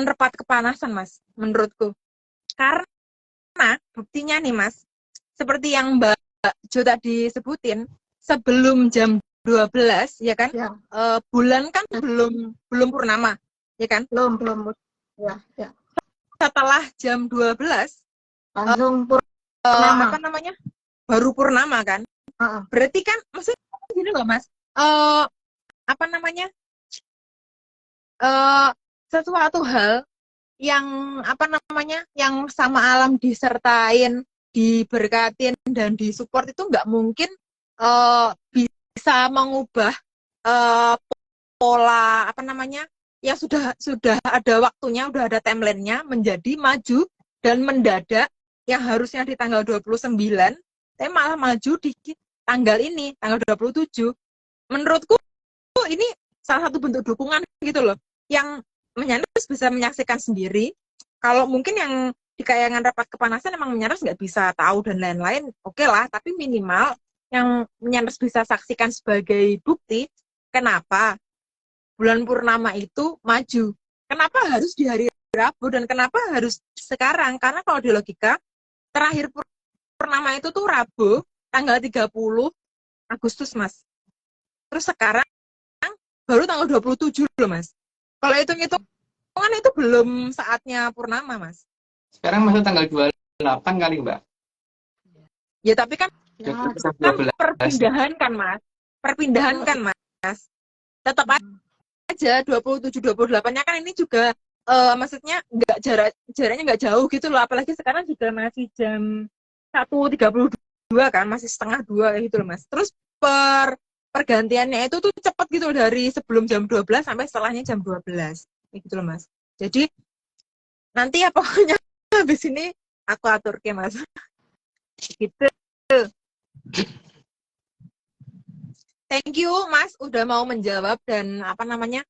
repat kepanasan Mas, menurutku. Karena buktinya nih Mas, seperti yang Mbak Jo tadi sebutin, sebelum jam 12 ya kan, Ya, bulan kan belum purnama ya kan. belum. Ya, ya. Setelah jam 12 Langsung purnama. apa namanya, baru purnama kan. Heeh. Berarti kan maksudnya gini loh Mas, apa namanya, sesuatu hal yang apa namanya, yang sama alam disertain, diberkatin dan disupport itu nggak mungkin bisa mengubah eh, pola apa namanya, yang sudah ada waktunya, udah ada timelinenya, menjadi maju dan mendadak, yang harusnya di tanggal 29 tapi malah maju di tanggal ini, tanggal 27. Menurutku ini salah satu bentuk dukungan gitu loh, yang Menyaras bisa menyaksikan sendiri. Kalau mungkin yang di kayangan rapat kepanasan emang Menyaras nggak bisa tahu dan lain-lain, oke lah, tapi minimal yang Menyaras bisa saksikan sebagai bukti kenapa bulan purnama itu maju. Kenapa harus di hari Rabu dan kenapa harus sekarang? Karena kalau di logika, terakhir purnama itu tuh Rabu, tanggal 30 Agustus, Mas. Terus sekarang baru tanggal 27 loh, Mas. Kalau hitung-hitungan itu belum saatnya purnama, Mas. Sekarang masuk tanggal 28 kali, Mbak. Ya, tapi kan Ya, Bisa kan 12. perpindahan kan, Mas. Perpindahan kan, Mas. Tetap aja 27-28-nya kan ini juga maksudnya nggak jaraknya nggak jauh gitu loh, apalagi sekarang juga masih jam 1:32 kan, masih setengah 2 gitu loh Mas. Terus pergantiannya itu tuh cepet gitu loh, dari sebelum jam 12 sampai setelahnya jam 12 gitu loh Mas. Jadi nanti ya pokoknya habis ini aku atur ke Mas. Gitu. Thank you Mas udah mau menjawab, dan apa namanya,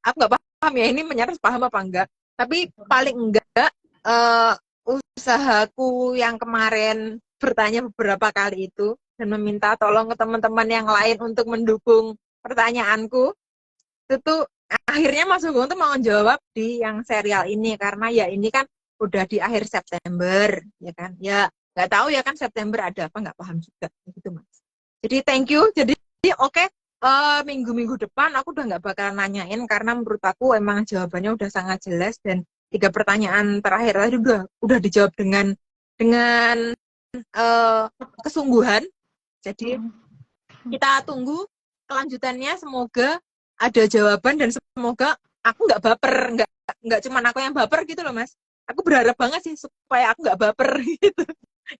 aku nggak paham ya ini Menyaras paham apa enggak, tapi paling enggak usahaku yang kemarin bertanya beberapa kali itu dan meminta tolong ke teman-teman yang lain untuk mendukung pertanyaanku, itu tuh akhirnya Mas Sugeng tuh mau jawab di yang serial ini, karena ya ini kan udah di akhir September ya kan, ya nggak tahu ya kan September ada apa, nggak paham juga gitu Mas. Jadi thank you. Jadi oke, minggu-minggu depan aku udah nggak bakal nanyain, karena menurut aku emang jawabannya udah sangat jelas, dan 3 pertanyaan terakhir tadi udah dijawab dengan kesungguhan. Jadi kita tunggu kelanjutannya, semoga ada jawaban dan semoga aku nggak baper, nggak cuman aku yang baper gitu loh Mas. Aku berharap banget sih supaya aku nggak baper gitu.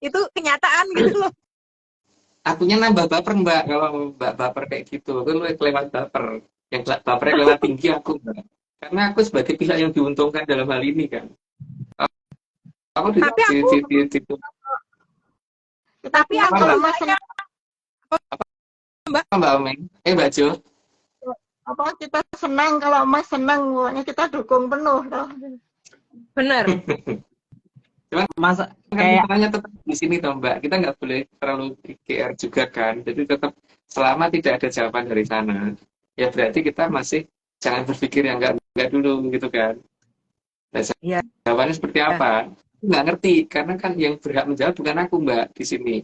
Itu kenyataan gitu loh. Akunya nambah baper, Mbak. Kalau Mbak baper kayak gitu, aku lu kelewat baper. Yang bapernya kelewat tinggi aku, Mbak. Karena aku sebagai pihak yang diuntungkan dalam hal ini kan. Aku di Tapi aku kalau Mas Mbak Omeng. Mbak Jo. apa kita senang, kalau Mas senang, pokoknya kita dukung penuh toh. bener. Cuman Mas kan kayak misalnya tetap di sini toh Mbak, kita nggak boleh terlalu GR juga kan. Jadi tetap selama tidak ada jawaban dari sana, ya berarti kita masih jangan berpikir yang enggak dulu gitu kan. Nah, Iya. jawabannya seperti apa? Nggak ngerti, karena kan yang berhak menjawab bukan aku Mbak di sini.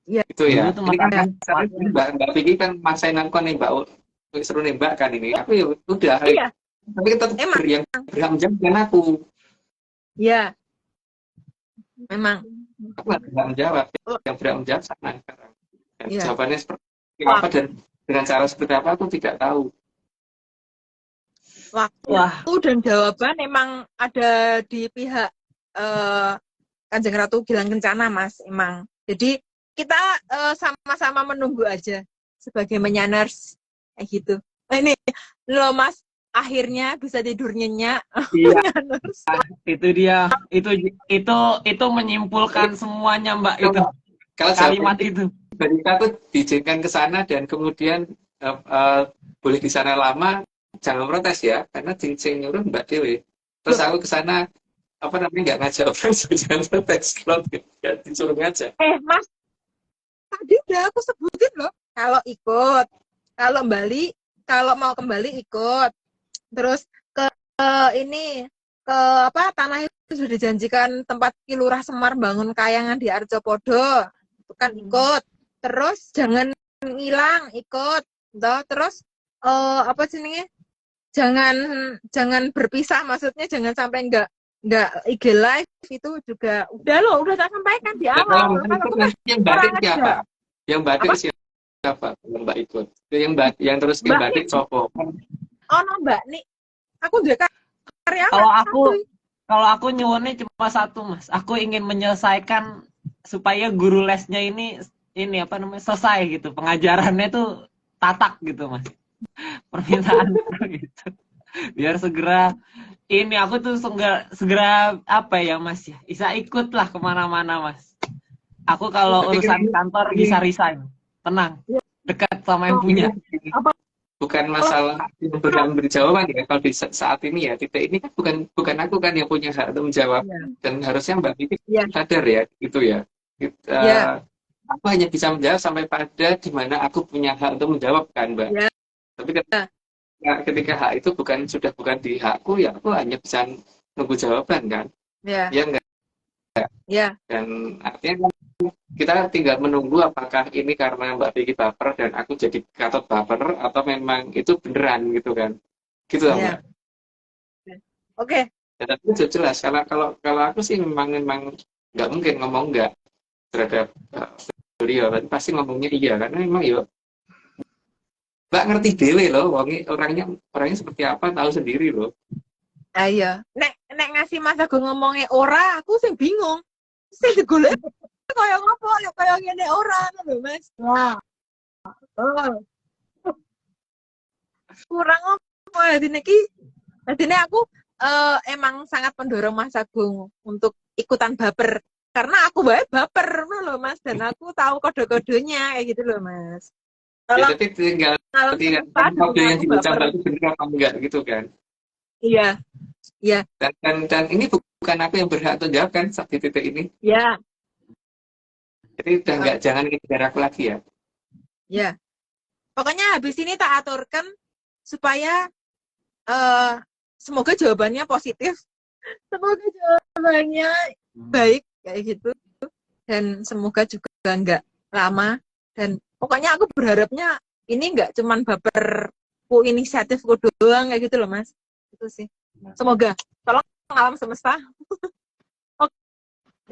Iya. Itu ya. dulu tuh Ini kan Mas Mbak Vicky kan maksain aku nih Mbak, seru nembak kan ini. Aku ya udah. Iya. Tapi tetap Emang. yang berhak menjawab bukan aku. Iya. Memang. Aku nggak berhak menjawab. Yang berhak menjawab sana sekarang. Dan Iya. jawabannya seperti apa dan dengan cara seperti apa aku tidak tahu. Waktu Wah, dan jawaban emang ada di pihak Kanjeng Ratu Gilang Kencana, Mas. Emang. Jadi kita sama-sama menunggu aja sebagai menyaners kayak gitu. Nah, ini loh Mas, akhirnya bisa tidur nyenyak. iya, Menyaners. itu dia. Itu menyimpulkan semuanya, Mbak, itu. Kalau Kalimat jawaban itu. dari aku diizinkan ke sana dan kemudian boleh di sana lama, jangan protes ya, karena sing nyuruh Mbak Dewi. Terus aku ke sana apa namanya nggak ngajak orang, jangan protes kalau nggak disuruh ngajak. Mas, tadi udah aku sebutin loh. Kalau ikut, kalau mau kembali ikut. Terus ke ini ke apa tanah itu sudah dijanjikan tempat Ki Lurah Semar bangun kayangan di Arjopodo. Itu kan ikut. Terus jangan ngilang, ikut. Toh. Terus apa sih ini? Jangan berpisah, maksudnya jangan sampai nggak IG live itu juga udah tak sampaikan di Nah, awal. kalau Kan aku ikut kan nanti yang batik orang siapa? aja. Yang batik Apa? siapa? Yang Mbak ikut. Yang terus yang Mbak batik sopo. Oh no Mbak nih, aku udah karyawan Kalau satu. kalau aku nyuwunnya cuma satu, Mas. Aku ingin menyelesaikan supaya guru lesnya ini apa namanya selesai gitu. Pengajarannya tuh tatak gitu, Mas. Permintaan gitu. Biar segera aku tuh segera apa ya, Mas ya. Bisa ikutlah kemana-mana, Mas. Aku kalau Tapi kan urusan kantor bisa resign. Tenang. Dekat sama yang punya. bukan masalah memberi jawaban ya. Kalau di saat ini ya titik ini kan bukan aku kan yang punya hak untuk menjawab Iya. dan harusnya Mbak Vivi Iya. sadar ya gitu ya. Iya. Aku hanya bisa menjawab sampai pada di mana aku punya hak untuk menjawab kan Mbak. Iya. Tapi ketika hak itu sudah bukan di hakku ya aku hanya bisa nunggu jawaban kan. Iya. Ya enggak. Iya. Dan artinya kita tinggal menunggu apakah ini karena Mbak Vicky baper dan aku jadi katot baper atau memang itu beneran gitu kan. Gitu lah Iya. Mbak. Oke. Ya, tapi itu jelas kalau aku sih memang nggak mungkin ngomong nggak terhadap beliau, tapi pasti ngomongnya iya karena memang yuk Mbak ngerti dewe loh, orangnya seperti apa tahu sendiri loh. Ayo. Nek ngasih Mas Agung ngomongnya ora, aku sing bingung. Sing digolek kaya ngopo ya kaya ngene ora lho Mas. Wah, oh, Kurang apa Dene aku emang sangat mendorong Mas Agung untuk ikutan baper karena aku baper loh Mas dan aku tahu kode-kodenya kayak gitu loh Mas. Ya, Kalau tapi tinggal kode yang diucapkan itu benar apa enggak gitu kan. Iya. Iya. Dan ini bukan aku yang berhak untuk jawab kan saat di titik ini. Iya. Jadi udah jangan ngejar aku lagi ya. Ya. Pokoknya habis ini tak aturkan supaya semoga jawabannya positif. Semoga jawabannya baik kayak gitu. Dan semoga juga nggak lama. Dan pokoknya aku berharapnya ini nggak cuman baperku inisiatifku doang kayak gitu loh Mas. Itu sih. Semoga. Tolong alam semesta. Oke.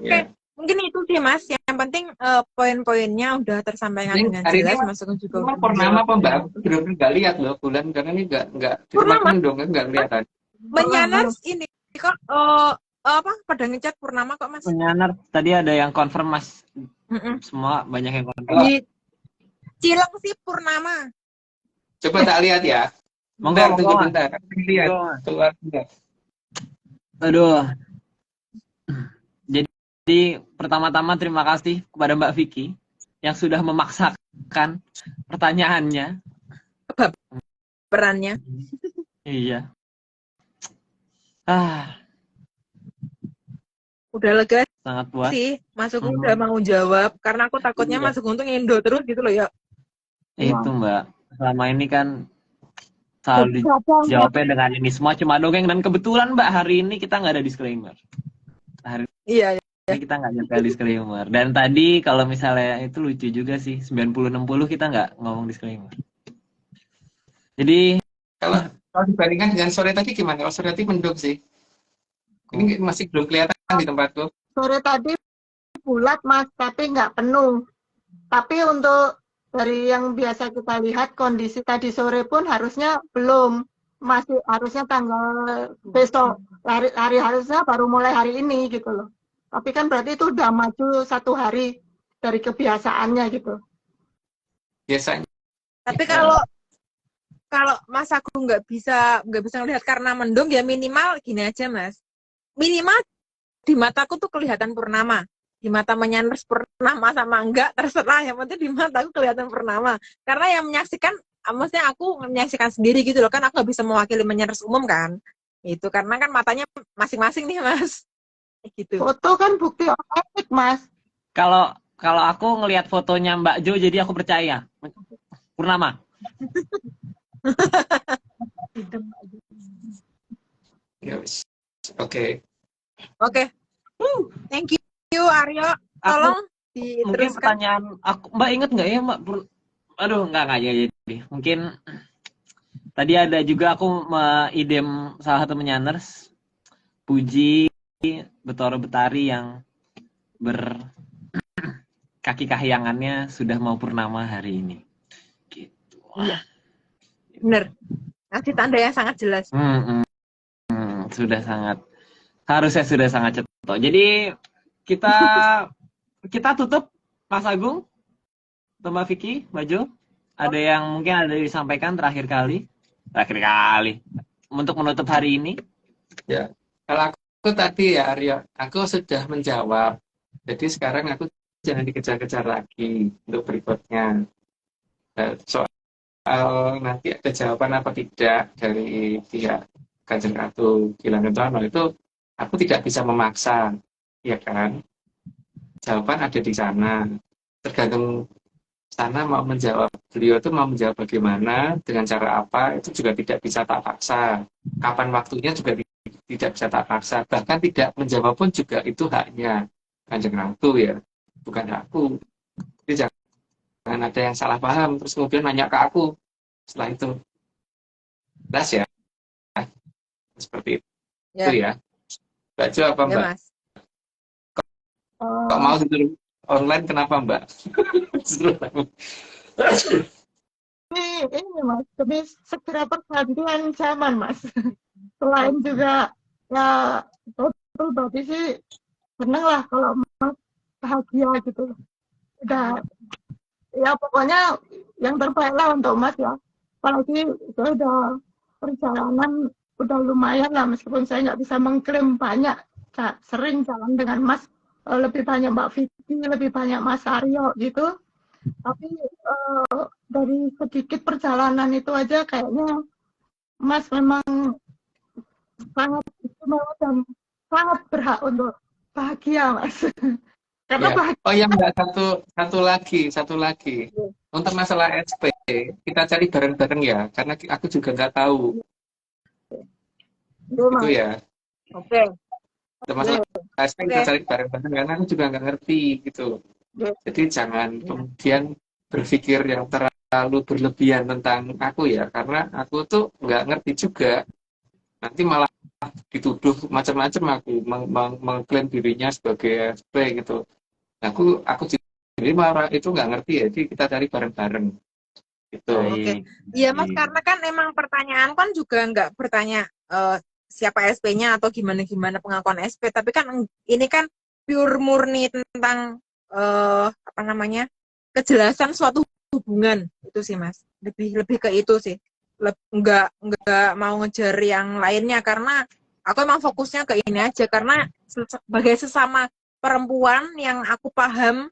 Ya. Mungkin itu sih Mas, yang penting poin-poinnya udah tersampaikan dengan Hari jelas, ini Mas juga. purnama apa Mbak? Aku benar-benar nggak lihat loh bulan karena ini nggak Purnama dong nggak kelihatan. Menyanar ini kok apa pada ngecat purnama kok Mas? Menyanar tadi ada yang confirm Mas. Semua banyak yang confirm. Di Cileng sih purnama. Coba tak lihat ya. Monggo, Tunggu bentar. Lihat keluar bentar. Aduh. Jadi pertama-tama terima kasih kepada Mbak Vicky yang sudah memaksakan pertanyaannya. Perannya. Iya. Udah lega Sangat puas. sih, Mas Sugeng udah mau jawab karena aku takutnya Mas Sugeng tuh ngindo terus gitu loh ya. Itu Mbak. Selama ini kan selalu dijawabnya dengan ini semua cuma dongeng dan kebetulan Mbak hari ini kita nggak ada disclaimer. Hari Iya. ini kita nggak nyampe disclaimer. Dan tadi kalau misalnya itu lucu juga sih 90-60 kita nggak ngomong disclaimer. Jadi kalau dibandingkan dengan sore tadi gimana? Kalau sore tadi mendung sih. Ini masih belum kelihatan di tempatku. sore tadi bulat Mas, tapi nggak penuh. Tapi untuk dari yang biasa kita lihat kondisi tadi sore pun harusnya belum, masih harusnya tanggal besok, hari harusnya baru mulai hari ini gitu loh. Tapi kan berarti itu udah maju 1 hari dari kebiasaannya gitu. Biasanya Tapi kalau Mas Agung nggak bisa ngelihat karena mendung, ya minimal gini aja Mas. Minimal di mataku tuh kelihatan purnama. Di mata menyanders purnama sama enggak terserah, yang penting di mata aku kelihatan purnama. Karena yang menyaksikan, maksudnya aku menyaksikan sendiri gitu loh, kan aku nggak bisa mewakili menyanders umum kan. Itu karena kan matanya masing-masing nih Mas. Gitu. Foto kan bukti otentik, Mas. Kalau kalau aku ngelihat fotonya Mbak Jo, jadi aku percaya. Purnama. ya wis. Oke. Oke. Thank you Aryo. Tolong Mungkin diteruskan. pertanyaan aku, Mbak inget nggak ya Mbak? Aduh, nggak jadi. Mungkin tadi ada juga aku idem salah satu menyanders, Puji Betoro Betari yang kaki kahyangannya sudah mau purnama hari ini. Gitu. Iya. Bener. Ngasih tanda yang sangat jelas. Sudah sangat, harusnya sudah sangat cetok. Jadi kita tutup, Mas Agung atau Mbak Vicky, Mbak Jo. Ada yang mungkin ada disampaikan terakhir kali untuk menutup hari ini? Ya, kalau aku tadi ya Arya, aku sudah menjawab. Jadi sekarang aku jangan dikejar-kejar lagi untuk berikutnya. Soal nanti ada jawaban apa tidak dari pihak Kanjeng Ratu Gilang Kencono itu aku tidak bisa memaksa, ya kan? Jawaban ada di sana. Tergantung sana mau menjawab, beliau itu mau menjawab bagaimana, dengan cara apa, itu juga tidak bisa tak paksa. Kapan waktunya juga tidak bisa tak paksa. Bahkan tidak menjawab pun juga itu haknya Kanjeng Ratu ya, bukan hakku. Jadi jangan ada yang salah paham terus kemudian nanya ke aku setelah itu. Jelas ya? Seperti itu ya. Mbak Jo apa Mbak? Mas. Kok mau disuruh online kenapa Mbak? Ini Mas, demi segera pergantian zaman Mas. Selain juga ya betul berarti sih seneng lah kalau Mas bahagia gitu. Udah ya pokoknya yang terbaik lah untuk Mas ya. Apalagi itu udah perjalanan udah lumayan lah, meskipun saya nggak bisa mengklaim banyak, sering jalan dengan Mas, lebih banyak Mbak Vicky, lebih banyak Mas Aryo gitu. Tapi dari sedikit perjalanan itu aja kayaknya Mas memang sangat istimewa dan sangat berhak untuk bahagia Mas. Karena Ya. bahagia. Oh ya Mbak, satu lagi. Untuk masalah SP, kita cari bareng-bareng ya, karena aku juga nggak tahu. Itu ya. Oke. Untuk masalah SP kita cari bareng-bareng, karena aku juga nggak ngerti gitu. Jadi jangan kemudian berpikir yang terlalu berlebihan tentang aku ya, karena aku tuh nggak ngerti juga. Nanti malah dituduh macam-macam aku mengklaim dirinya sebagai SP gitu. Aku jadi malah itu nggak ngerti ya, jadi kita cari bareng-bareng gitu. Oke. Iya Mas, karena kan emang pertanyaan kan juga nggak bertanya siapa SP-nya atau gimana pengakuan SP, tapi kan ini kan pure murni tentang apa namanya, kejelasan suatu hubungan itu sih Mas. Lebih ke itu sih. Nggak mau ngejar yang lainnya, karena aku emang fokusnya ke ini aja, karena sebagai sesama perempuan yang aku paham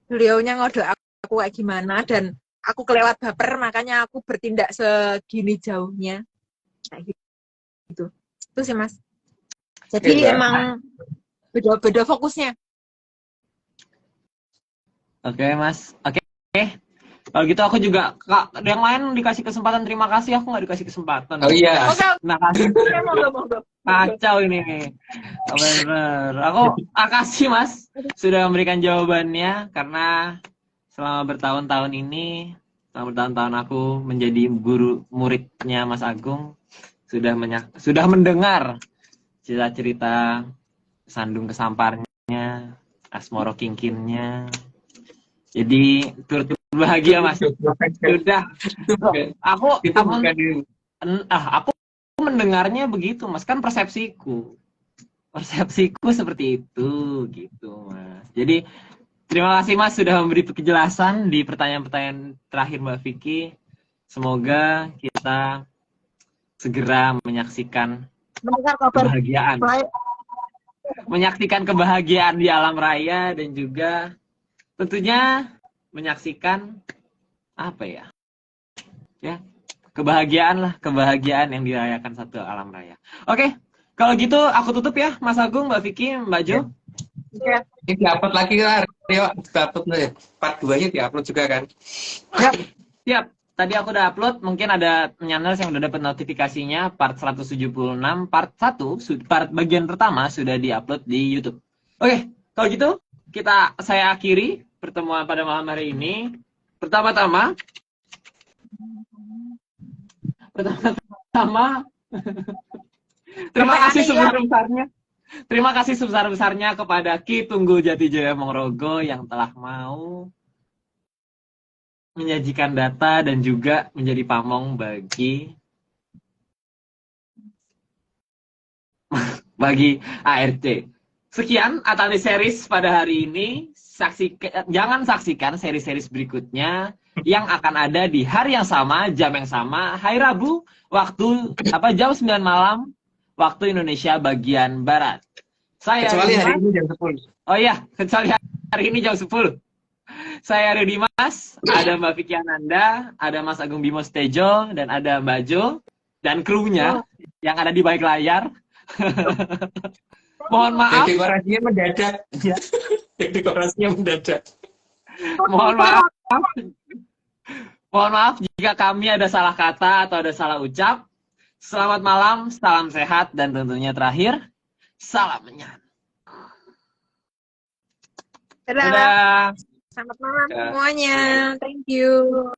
beliaunya ngode aku kayak gimana, dan aku kelewat baper, makanya aku bertindak segini jauhnya kayak gitu. Itu sih Mas. Jadi emang beda-beda fokusnya. Oke Mas. Oke. Kalau gitu aku juga, Kak, yang lain dikasih kesempatan, terima kasih, aku nggak dikasih kesempatan. Oh iya. Nah, kasih. Monggo. Kacau ini. Bener. Aku makasih Mas sudah memberikan jawabannya, karena selama bertahun-tahun aku menjadi guru muridnya Mas Agung, sudah mendengar cerita-cerita sandung kesamparnya, asmoro kingkinnya. Jadi turut Bahagia Mas. Sudah. Aku Itu bukan di aku mendengarnya begitu Mas, kan persepsiku seperti itu gitu Mas. Jadi terima kasih Mas sudah memberi kejelasan di pertanyaan-pertanyaan terakhir Mbak Vicky. Semoga kita segera menyaksikan Mendengar kabar kebahagiaan, baik. di alam raya, dan juga tentunya menyaksikan apa ya kebahagiaan yang dirayakan satu alam raya. Oke, kalau gitu aku tutup ya Mas Agung, Mbak Vicky, Mbak Jo. ini diupload lagi lah, Rio. Diupload nih. Part 2-nya diupload juga kan? Siap. Tadi aku udah upload, mungkin ada channel yang udah dapat notifikasinya. Part 176, part 1, part bagian pertama sudah diupload di YouTube. Oke, kalau gitu saya akhiri pertemuan pada malam hari ini. Pertama-tama terima kasih sebesar-besarnya kepada Ki Tunggul Jatijaya Mongrogo yang telah mau menyajikan data dan juga menjadi pamong bagi ART. Sekian Atani Series pada hari ini. Jangan saksikan seri-seri berikutnya yang akan ada di hari yang sama, jam yang sama, hari Rabu, jam 9 malam, waktu Indonesia bagian Barat. Kecuali hari ini jam 10. Oh iya, kecuali hari ini jam 10. Saya Rio Dimas, ada Mbak Vicky Ananda, ada Mas Agung Bimo Stejo, dan ada Mbak Jo, dan krunya yang ada di balik layar. Mohon maaf. Dekorasinya mendadak. Dekorasinya mendadak. Mohon maaf. Mohon maaf jika kami ada salah kata atau ada salah ucap. Selamat malam, salam sehat, dan tentunya terakhir, salam menyan. Dadah. Dadah. Selamat malam semuanya. Thank you.